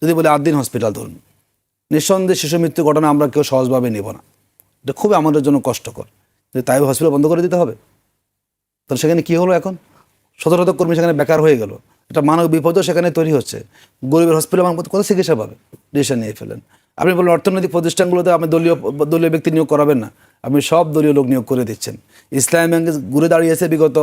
Speaker 3: যদি বলি 8 দিন হসপিটাল ধরুন, নিঃসন্দেহে শিশু মৃত্যু ঘটনা আমরা কেউ সহজভাবে নেব না, এটা খুবই আমাদের জন্য কষ্টকর। তাই হসপিটাল বন্ধ করে দিতে হবে? তাহলে সেখানে কী হলো? এখন শত শত কর্মী সেখানে বেকার হয়ে গেল, একটা মানব বিপদও সেখানে তৈরি হচ্ছে। গরিবের হসপিটাল আমার কোথাও চিকিৎসা পাবে? ডিসিশন নিয়ে ফেলেন। আপনি বললেন অর্থনৈতিক প্রতিষ্ঠানগুলোতে আপনি দলীয় ব্যক্তি নিয়োগ করাবেন না, আপনি সব দলীয় লোক নিয়োগ করে দিচ্ছেন। ইসলামী ব্যাংকে ঘুরে দাঁড়িয়েছে বিগত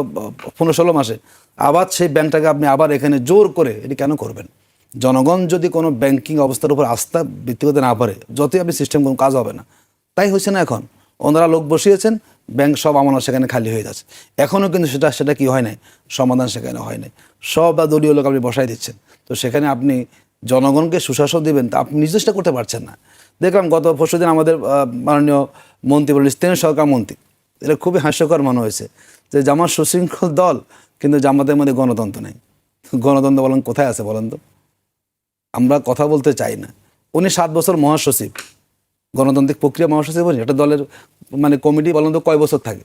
Speaker 3: 15-16 মাসে, আবার সেই ব্যাংকটাকে আপনি আবার এখানে জোর করে এটি কেন করবেন? জনগণ যদি কোনো ব্যাংকিং অবস্থার উপর আস্থা ভিত্তি করতে না পারে, যতই আপনি সিস্টেম কোনো কাজ হবে না। তাই হচ্ছে না এখন, ওনারা লোক বসিয়েছেন, ব্যাংক সব আমানত সেখানে খালি হয়ে যাচ্ছে। এখনও কিন্তু সেটা কি হয় নাই, সমাধান সেখানে হয় নাই, সব দলীয় লোক আপনি বসাই দিচ্ছেন। তো সেখানে আপনি জনগণকে সুশাসন দিবেন, তা আপনি নির্দিষ্ট করতে পারছেন না। দেখলাম গত পরশুদিন আমাদের মাননীয় মন্ত্রী বলেন, স্থানীয় সরকার মন্ত্রী, এটা খুবই হাস্যকর মনে হয়েছে যে জামাত সুশৃঙ্খল দল, কিন্তু জামাতের মধ্যে গণতন্ত্র নেই। গণতন্ত্র বলেন কোথায় আছে বলেন তো? আমরা কথা বলতে চাই না। উনি 7 বছর মহাসচিব, গণতান্ত্রিক প্রক্রিয়া মহাসচিব বলেন, একটা দলের মানে কমিটি বলেন তো কয় বছর থাকে?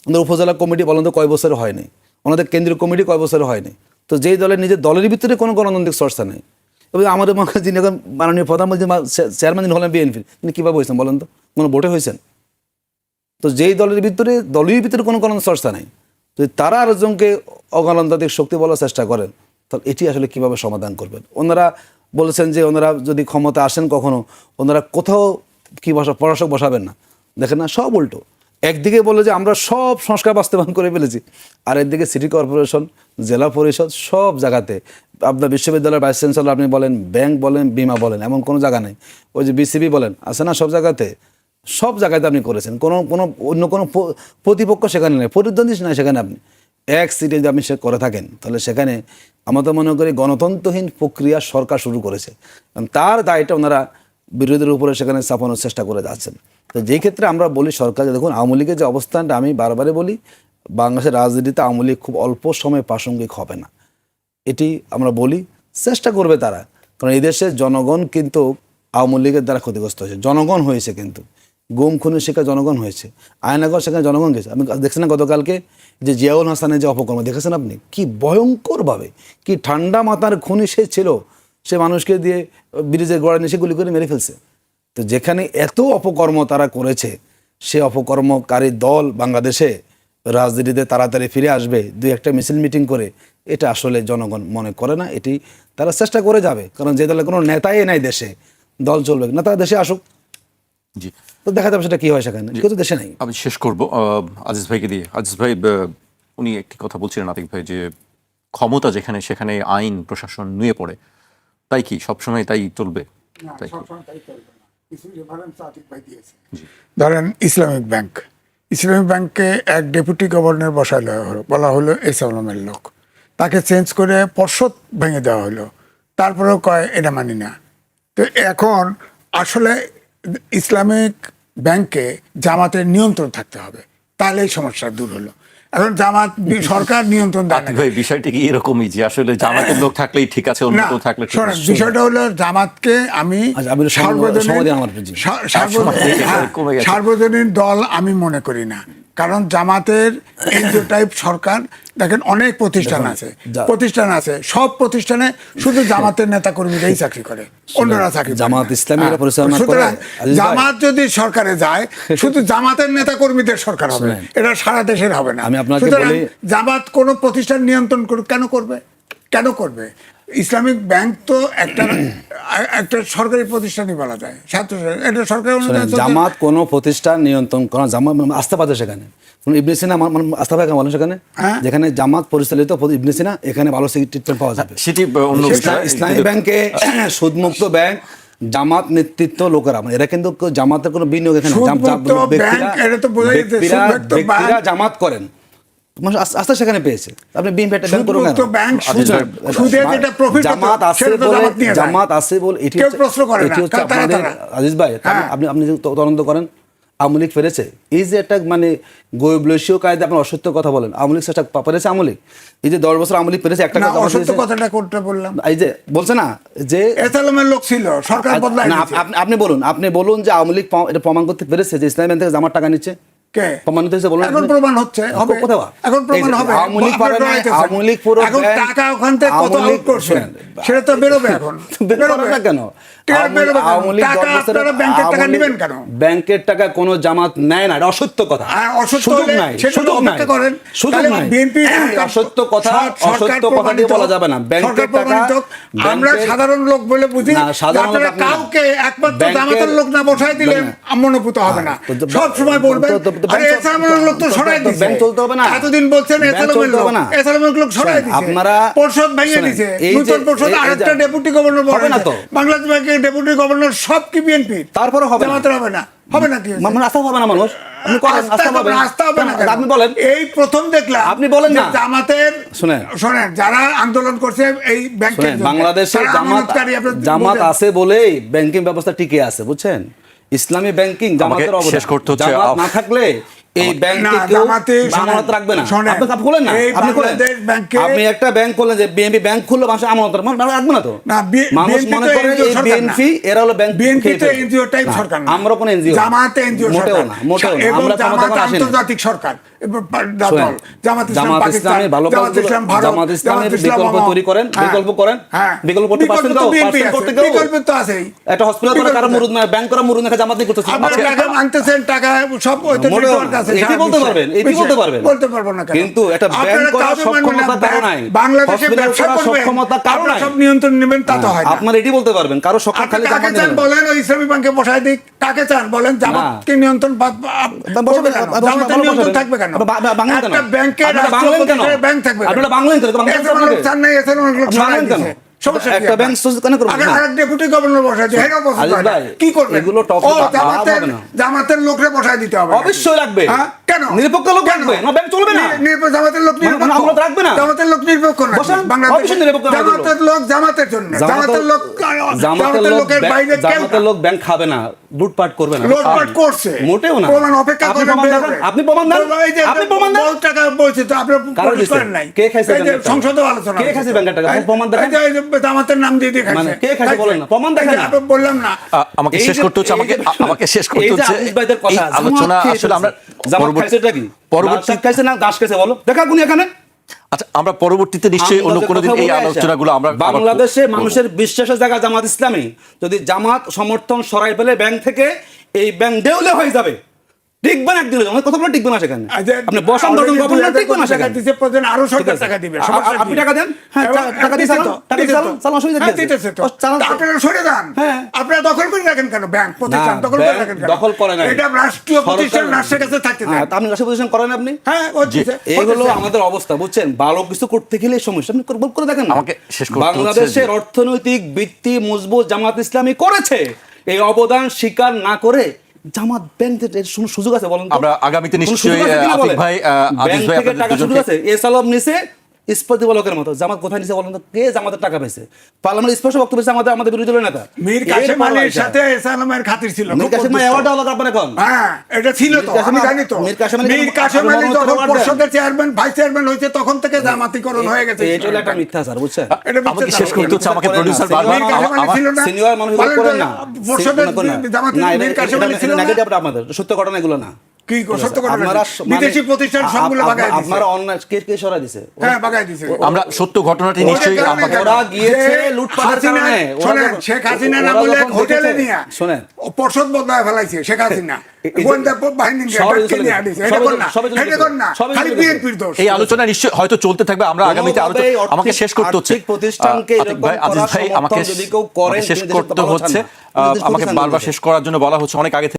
Speaker 3: ওনাদের উপজেলা কমিটি বলেন তো কয় বছর হয়নি? ওনাদের কেন্দ্রীয় কমিটি কয় বছর হয়নি? তো যেই দলের নিজের দলের ভিতরে কোনো গণতান্ত্রিক চর্চা নেই, তবে আমাদের যিনি এখন মাননীয় প্রধানমন্ত্রী চেয়ারম্যান যিনি হলেন বিএনপির, তিনি কীভাবে হয়েছেন বলেন তো? কোনো ভোটে হয়েছেন? তো যেই দলের ভিতরে দলীয় ভিতরে কোনো গণতান্ত্রিক চর্চা নেই, যদি তারা আরেকজনকে অগণতান্ত্রিক শক্তি বলার চেষ্টা করেন, তাহলে এটি আসলে কীভাবে সমাধান করবেন? ওনারা বলেছেন যে ওনারা যদি ক্ষমতা আসেন কখনো, ওনারা কোথাও কী প্রশাসক বসাবেন না। দেখেন না, সব উল্টো। একদিকে বলে যে আমরা সব সংস্কার বাস্তবায়ন করে ফেলেছি, আর একদিকে সিটি কর্পোরেশন, জেলা পরিষদ, সব জায়গাতে আপনার বিশ্ববিদ্যালয়ের ভাইস চ্যান্সেলর আপনি বলেন, ব্যাংক বলেন, বিমা বলেন, এমন কোনো জায়গা নেই। ওই যে বিসিবি বলেন, আছে না সব জায়গাতে, সব জায়গাতে আপনি করেছেন। অন্য কোনো প্রতিপক্ষ সেখানে নেই, প্রতিদ্বন্দ্বী নাই সেখানে। আপনি এক সিটে যদি আপনি সে করে থাকেন, তাহলে সেখানে আমরা তো মনে করি গণতন্ত্রহীন প্রক্রিয়া সরকার শুরু করেছে, তার দায়টা ওনারা বিরোধীদের উপরে সেখানে চাপানোর চেষ্টা করে যাচ্ছেন। তো যেই ক্ষেত্রে আমরা বলি সরকার, দেখুন আওয়ামী লীগের যে অবস্থানটা, আমি বারবারই বলি বাংলাদেশের রাজনীতিতে আওয়ামী লীগ খুব অল্প সময়ে প্রাসঙ্গিক হবে না, এটি আমরা বলি। চেষ্টা করবে তারা, কারণ এই দেশের জনগণ কিন্তু আওয়ামী লীগের দ্বারা ক্ষতিগ্রস্ত হয়েছে, জনগণ হয়েছে। কিন্তু গুম খুনের শিকার জনগণ হয়েছে, আয়নাগর সেখানে জনগণ গেছে। আপনি দেখছেন না গতকালকে যে জিয়াউল হাসানের যে অপকর্ম দেখেছেন আপনি, কি ভয়ঙ্করভাবে, কি ঠান্ডা মাথার খুনি সে ছিল, সে মানুষকে দিয়ে ব্রিজের গোড়ায় নিচে গুলি করে মেরে ফেলছে। তো যেখানে এত অপকর্ম তারা করেছে, সে অপকর্মকারী দল বাংলাদেশে রাজনীতিতে তাড়াতাড়ি ফিরে আসবে 2-1টা মিছিল মিটিং করে, এটা আসলে জনগণ মনে করে না। এটি তারা চেষ্টা করে যাবে, কারণ যে দলের কোনো নেতাই নাই দেশে, দল চলবে না, তারা দেশে আসুক,
Speaker 1: জি,
Speaker 3: তো দেখা যাবে সেটা কি হয়। সেখানে কেউ তো দেশে নেই।
Speaker 1: আমি শেষ করব আজিজ ভাইকে দিয়ে। আজিজ ভাই, উনি একটি কথা বলছিলেন আতিক ভাই, যে ক্ষমতা যেখানে সেখানে আইন প্রশাসন নুয়ে পড়ে। তাই কি সবসময় তাই চলবে?
Speaker 2: না,
Speaker 1: তাই কি?
Speaker 2: সবসময় তাই চলবে না। কিছু রেফারেন্স আতিক ভাই দিয়েছে। ধরেন ইসলামিক ব্যাংকে এক ডেপুটি গভর্নর বলা হলো এসালামের লোক, তাকে চেঞ্জ করে পর্ষদ ভেঙে দেওয়া হলো, তারপরেও কয় এটা মানি না। তো এখন আসলে ইসলামিক ব্যাংকে জামাতের নিয়ন্ত্রণ থাকতে হবে, তাহলে এই সমস্যা দূর হলো। এখন জামাত সরকার নিয়ন্ত্রণ দেয় না।
Speaker 1: ভাই বিষয়টা কি এরকমই যে আসলে জামাতের লোক থাকলেই ঠিক আছে, অন্য
Speaker 2: না,
Speaker 1: কেউ থাকলে ঠিক
Speaker 2: শোনেন,
Speaker 1: আছে?
Speaker 2: বিষয়টা হলো জামাতকে আমি
Speaker 3: আচ্ছা, আপনি সমাধান আমার জি।
Speaker 2: সার্বজনীন দল আমি মনে করি না, কারণ জামাতের এনজিও টাইপ সরকার, দেখেন অনেক প্রতিষ্ঠান আছে, সব প্রতিষ্ঠানে শুধু জামাতের নেতা কর্মীরাই চাকরি করে, অন্যরা চাকরি করে না।
Speaker 3: জামাত ইসলামী এরা পরিচালনা করে।
Speaker 2: সুতরাং
Speaker 3: আজিজ ভাই,
Speaker 2: জামাত যদি সরকারে যায় শুধু জামাতের নেতা কর্মীদের সরকার হবে,
Speaker 3: শুনেন,
Speaker 2: এটা সারা দেশের হবে না।
Speaker 3: আমি আপনাকে
Speaker 2: সুতরাং
Speaker 3: বলি,
Speaker 2: জামাত কোনো প্রতিষ্ঠান নিয়ন্ত্রণ কেন করবে? ইসলামিক ব্যাংক তো একটা সরকারি প্রতিষ্ঠানই বলা যায়, এটা সরকারি অনুদানে চলছে।
Speaker 3: জামাত কোনো প্রতিষ্ঠান নিয়ন্ত্রণ করা, জামাত আস্থা পাচ্ছে সেখানে। ইবনে সিনা আস্থা পায় বলেন সেখানে, যেখানে জামাত পরিচালিত ইবনে সিনা, এখানে ভালো ট্রিটমেন্ট পাওয়া যাবে।
Speaker 1: সেটি অন্য বিষয়।
Speaker 3: ইসলামী ব্যাংকে সুদমুক্ত ব্যাংক, জামাত নেতৃত্ব লোকেরা, এরা কিন্তু জামাতের কোনো বিনিয়োগ এখানে, ব্যক্তিরা জামাত করেন, মানুষ আস্থা সেখানে পেয়েছে। আপনি বিএনপি একটা ব্যাংক করবেন, জামাত আছে বলে এটি হচ্ছে আপনাদের আজিজ ভাই, আপনি তদন্ত করেন। আওয়ামী লীগ ফেরেছে, এই যে একটা গৈবলসীয় কায়দা আপনার অসত্য কথা বলেন, আওয়ামী লীগ চেষ্টা পেরেছে, আওয়ামী লীগ এই যে 10 বছর আওয়ামী লীগ পেরেছে, একটা
Speaker 2: অসত্য কথাটা কোনটা বললাম?
Speaker 3: এই যে বলছে না যে
Speaker 2: এসালামের লোক ছিল, সরকার বদলায়
Speaker 3: না, আপনি বলুন যে আওয়ামী লীগ এটা প্রমাণ করতে পেরেছে যে ইসলামী ব্যাংক থেকে জামাত টাকা নিচ্ছে? প্রমাণিত হয়েছে বলুন।
Speaker 2: এখন প্রমাণ হচ্ছে, হবে, এখন প্রমাণ হবে।
Speaker 3: আওয়ামী লীগ পারে না, আওয়ামী লীগ পুরো
Speaker 2: এখন টাকা ওখান থেকে কত আউট করছে সেটা তো বেরোবে। এখন
Speaker 3: বেরোবে না কেন? আওয়ামী লীগ 10 বছরে
Speaker 2: ব্যাংকের টাকা নেবেন কেন?
Speaker 3: ব্যাংকের টাকা কোনো জামাত নেয় না, এটা অসত্য কথা। সুযোগ নাই, সুযোগ নাই, সুযোগ নাই।
Speaker 2: বিএনপি
Speaker 3: অসত্য কথা দিয়ে বলা যাবে না। ব্যাংকের টাকা
Speaker 2: আমরা সাধারণ লোক বলে বুঝি, আপনারা কাউকে একমাত্র জামাতের লোক না বসায় দিলে মনোভূত হবে না। সব সময় বলবেন আরে এসালামের লোক তো সরাই দিয়েছে,
Speaker 3: ব্যাংক চলতে হবে না।
Speaker 2: এতদিন বলছেন এসালামের লোক সরাই দিয়েছে,
Speaker 3: আপনারা
Speaker 2: পরিষদ ভেঙে দিয়েছে, নতুন পরিষদ আরেকটা ডেপুটি গভর্নর হবে না তো। বাংলাদেশ ব্যাংকের ডেপুটি গভর্নর সব কি বিএনপি?
Speaker 3: তারপরে হবে
Speaker 2: জামাতের হবে না, হবে না কি?
Speaker 3: আস্থা হবে না মানুষ,
Speaker 2: আস্থা হবে না।
Speaker 3: আপনি বলেন,
Speaker 2: এই প্রথম দেখলাম
Speaker 3: আপনি বলেন না
Speaker 2: জামাতের, শোনেন, যারা আন্দোলন করছে এই ব্যাংকের জন্য,
Speaker 3: বাংলাদেশে জামাত আছে বলেই ব্যাংকিং ব্যবস্থা টিকে আছে, বুঝছেন? ইসলামী ব্যাংকিং জামাতের অবদান, জামাত না থাকলে এই ব্যাংকে কেউ আমানত রাখবে না। আপনি বলেন না, আপনি একটা ব্যাংক করলেন যে বিএনপি ব্যাংক খুললো, মানুষ আমানত রাখবে না তো। মানুষ মনে করে এই বিএনপি এরা হলো ব্যাংক।
Speaker 2: বিএনপি তো এনজিও টাইপ সরকার না,
Speaker 3: আমরা কোন এনজিও,
Speaker 2: জামাত এনজিও
Speaker 3: মোটেও না, মোটেও না। আমরা ক্ষমতা আসেনি,
Speaker 2: আন্তর্জাতিক সরকার।
Speaker 3: জামাত ইসলামী ভালো কাজ, জামাত ইসলামের বিকল্প তৈরি করেন, বিকল্প করতে পারছেন তো?
Speaker 2: বিকল্প তো আছেই।
Speaker 3: একটা হসপিটাল করে কারো মুরুদ না, ব্যাংক করা মুরুদ না, জামাত নেই করতেছে।
Speaker 2: টাকা আনতেছেন, টাকা সব নেটওয়ার্ক আছে,
Speaker 3: এটি বলতে পারবেন, এটি বলতে পারবেন,
Speaker 2: বলতে পারবো না।
Speaker 3: কিন্তু এটা ব্যাংক করার সক্ষমতা কারো নাই,
Speaker 2: বাংলাদেশে ব্যবসা করার
Speaker 3: সক্ষমতা কারো নাই,
Speaker 2: সব নিয়ন্ত্রণ নেবেন তা তো হয় না।
Speaker 3: আপনারা এটি বলতে পারবেন, কারো সক্ষম খালি
Speaker 2: কাকে চান বলেন, ওই ইসলামী ব্যাংকে বসায় দিক, কাকে চান বলেন, জামাতকে নিয়ন্ত্রণ জামাতের নিয়ন্ত্রণ থাকবে কেন? একটা ব্যাংকের ব্যাংক থাকবে,
Speaker 3: আপনারা বাংলাদেশ
Speaker 2: চান নাই, এছাড়া
Speaker 3: একটা ব্যাংক কেন করবেন?
Speaker 2: আরেক ডেপুটি গভর্নর বসায় দিয়ে কি করবে?
Speaker 3: এগুলো
Speaker 2: জামাতের লোকরে বসায় দিতে হবে,
Speaker 3: অবশ্যই লাগবে।
Speaker 2: কেন?
Speaker 3: নিরপেক্ষ লোক লাগবে, না ব্যাংক চলবে না।
Speaker 2: জামাতের লোক নিরপেক্ষ
Speaker 3: রাখবে না,
Speaker 2: জামাতের লোক নিরপেক্ষ না। জামাতের লোক জামাতের জন্য, জামাতের লোকের বাইরে
Speaker 3: জামাতের লোক ব্যাংক খাবে না, লুটপাট করবে না।
Speaker 2: লুটপাট করছে
Speaker 3: মোটেও না।
Speaker 2: প্রমাণ অপেক্ষা করেন,
Speaker 3: আপনি প্রমাণ দেন, আপনি প্রমাণ দেন।
Speaker 2: বহুত টাকা বলছে তো আপনি পুলিশ করেন নাই।
Speaker 3: কে খাইছে ব্যাংকের টাকা?
Speaker 2: সংসদে আলোচনা,
Speaker 3: কে খাইছে ব্যাংকের টাকা? প্রমাণ দেন।
Speaker 2: জামাতের নাম দিয়ে দিয়ে খাইছে,
Speaker 3: মানে কে খাইছে বলেন না, প্রমাণ দেখেন না।
Speaker 2: আপনি বললাম না,
Speaker 1: আমাকে শেষ করতে হচ্ছে, আমাকে শেষ করতে হচ্ছে। এই আলোচনা আসলে আমরা
Speaker 3: পরবর্তী খাইছে না দাস খাইছে বলো, দেখা গুনি এখানে।
Speaker 1: আচ্ছা, আমরা পরবর্তীতে নিশ্চয়ই অন্য কোনো দিন এই আলোচনাগুলো আমরা
Speaker 3: বাংলাদেশে মানুষের বিশ্বাসের জায়গা জামাত ইসলামী, যদি জামাত সমর্থন সরাই ফেলে ব্যাংক থেকে, এই ব্যাংক দেউলে হয়ে যাবে। টিকবেন একদিনের জন্য, কথা বলে টিকবেন না সেখানে।
Speaker 2: আচ্ছা,
Speaker 3: আপনি বসান দরকার
Speaker 2: already
Speaker 3: গভর্নমেন্ট
Speaker 2: 2000
Speaker 3: টিকবেন না
Speaker 2: কোটি টাকা
Speaker 3: সেখানে।
Speaker 2: দিছে, প্রয়োজন আরো
Speaker 3: ঠিক
Speaker 2: সরকার
Speaker 3: আছে।
Speaker 2: টাকা দিবে, সমস্যা
Speaker 3: আপনি
Speaker 2: কি?
Speaker 3: টাকা দেন, হ্যাঁ,
Speaker 2: এবং
Speaker 3: টাকা দিয়ে
Speaker 2: দিছে
Speaker 3: চালান,
Speaker 2: তো,
Speaker 3: টাকা দিয়ে
Speaker 2: দিছে
Speaker 3: চালান,
Speaker 2: তো।
Speaker 3: চালান, অসুবিধা কি
Speaker 2: হ্যাঁ,
Speaker 3: আছে?
Speaker 2: দিতেছে তো।
Speaker 3: চালান।
Speaker 2: তা আপনারা সরে যান।
Speaker 3: হ্যাঁ।
Speaker 2: আপনারা দখল করে রাখেন কেন ব্যাংক প্রতিষ্ঠান?
Speaker 3: না,
Speaker 2: দখল করে
Speaker 3: ব্যাংক
Speaker 2: রাখেন কেন?
Speaker 3: দখল করে নাই।
Speaker 2: এটা রাষ্ট্রীয় প্রতিষ্ঠান,
Speaker 3: সরকার-
Speaker 2: রাষ্ট্রের কাছে থাকতে
Speaker 3: হ্যাঁ,
Speaker 2: দেন।
Speaker 3: তা আপনি রাষ্ট্রীয় প্রতিষ্ঠান করেন আপনি?
Speaker 2: হ্যাঁ, হচ্ছে,
Speaker 3: এই হলো
Speaker 2: হচ্ছে।
Speaker 3: আমাদের অবস্থা, বুঝছেন? ভালো কিছু করতে গেলে এই সমস্যা, আপনি করে দেখেন না।
Speaker 1: আমাকে শেষ করতে হচ্ছে
Speaker 3: বাংলাদেশের
Speaker 1: যে-
Speaker 3: অর্থনৈতিক ভিত্তি মজবুত জামাত ইসলামী করেছে, এই অবদান স্বীকার না করে জামাত ব্যাংক থেকে এর কোনো সুযোগ আছে বলেন তো?
Speaker 1: আমরা আগামীতে
Speaker 3: কোনো
Speaker 1: নিশ্চয়ই,
Speaker 3: সুযোগ আছে কিনা
Speaker 1: আতিক
Speaker 3: বলেন?
Speaker 1: ভাই, আদিস
Speaker 3: ব্যাংক
Speaker 1: ভাই,
Speaker 3: থেকে
Speaker 1: আপনাদের
Speaker 3: টাকা সুযোগ
Speaker 1: দুজনকে-
Speaker 3: আছে। এস আলম নিছে ইস্পাতি বলকের মতো, জামাত কোথায় নিছে বলেন তো? কে জামাতের টাকা পেয়েছে? পার্লামেন্ট স্পষ্ট বক্তব্য দিয়েছে আমাদের বিরোধী দলের নেতা
Speaker 2: মীর কাসেম
Speaker 3: এরপর
Speaker 2: আলীর
Speaker 3: আইসা।
Speaker 2: সাথে এস আলমের খাতির ছিল।
Speaker 3: মীর কাসেম আলী অ্যাওয়ার্ড আলাদা আপনার এখন।
Speaker 2: হ্যাঁ, এটা ছিল তো,
Speaker 3: মীর কাসেম
Speaker 2: আমি জানি তো।
Speaker 3: মীর কাসেম আলী
Speaker 2: মীর কাসেম
Speaker 3: আপনার
Speaker 2: আলী
Speaker 3: মনোনয়ন
Speaker 2: যখন
Speaker 3: award দেন।
Speaker 2: পর্ষদের চেয়ারম্যান, ভাইস চেয়ারম্যান হয়েছে, তখন থেকে জামাতিকরণ হয়ে গেছে।
Speaker 3: এটা হলো একটা মিথ্যা স্যার, বুঝছেন?
Speaker 2: এটা মিথ্যা
Speaker 1: আমাকে
Speaker 2: না,
Speaker 1: শেষ করতে হচ্ছে, আমাকে
Speaker 3: করেন না,
Speaker 1: প্রডিউসার
Speaker 3: সিনিয়র
Speaker 1: বারবার
Speaker 2: মীর কাসেম আলী ছিল না?
Speaker 3: সিনিয়র মানুষ
Speaker 2: বলেন তো,
Speaker 3: করেন না,
Speaker 2: পর্ষদের জামাতের
Speaker 3: না,
Speaker 2: মীর কাসেম আলী ছিল না?
Speaker 3: নেগেটিভ আপনাদের সত্য ঘটনা এগুলো না।
Speaker 2: কি সত্য কথা
Speaker 3: আপনারা
Speaker 2: বলেন? বিদেশি প্রতিষ্ঠান সবগুলো বাগায় দিছে।
Speaker 3: আপনারা অন্যায় কে সরাই দিছে?
Speaker 2: হ্যাঁ, বাগায় দিছে।
Speaker 1: আমরা সত্য ঘটনাটি
Speaker 2: ওদের
Speaker 1: নিশ্চয়ই
Speaker 2: কারণে
Speaker 1: আমাকে-
Speaker 2: কেন?
Speaker 3: ওরা গিয়েছে
Speaker 2: যে
Speaker 3: লুটপাটের
Speaker 2: হাসিনা-
Speaker 3: কারণে, ওরা
Speaker 2: শোনেন,
Speaker 3: যখন-
Speaker 2: শেখ হাসিনা
Speaker 3: ওরা
Speaker 2: না বলে
Speaker 3: যখন
Speaker 2: হোটেলে
Speaker 3: দেখেছে-
Speaker 2: নিয়ে
Speaker 3: শোনেন,
Speaker 2: পর্ষদ বদলায় ফেলাইছে শেখ হাসিনা।
Speaker 3: এই যে-
Speaker 2: গোয়েন্দা বাহিনী
Speaker 3: সবাই
Speaker 2: ডাক্কে
Speaker 3: চলে
Speaker 2: নিয়ে
Speaker 3: গেছে।
Speaker 2: আনিছে। এটা
Speaker 3: সবাই
Speaker 2: কর না,
Speaker 3: চলে গেছে।
Speaker 2: এটা কর না।
Speaker 3: সবাই
Speaker 2: খালি
Speaker 3: চলে গেছে।
Speaker 2: বিএনপির দোষ।
Speaker 1: এই আলোচনা নিশ্চয়ই হয়তো চলতে থাকবে, আমরা আগামীতে আরো
Speaker 3: কোনোভাবেই
Speaker 1: আমাকে শেষ করতে হচ্ছে।
Speaker 3: আর্থিক প্রতিষ্ঠানকে
Speaker 1: আতিক
Speaker 3: এরকম
Speaker 1: ভাই, আদিস
Speaker 3: করার
Speaker 1: ভাই, আমাকে
Speaker 3: সমর্থন যদি কেউ করেন,
Speaker 1: শেষ
Speaker 3: তিনি দেশের
Speaker 1: করতে
Speaker 3: ভালো চান
Speaker 1: হচ্ছে।
Speaker 3: না। তিনি দেশ
Speaker 1: আমাকে
Speaker 3: পরিচালনা
Speaker 1: বারবার
Speaker 3: করবেন।
Speaker 1: শেষ করার জন্য বলা হচ্ছে অনেক আগে থেকে।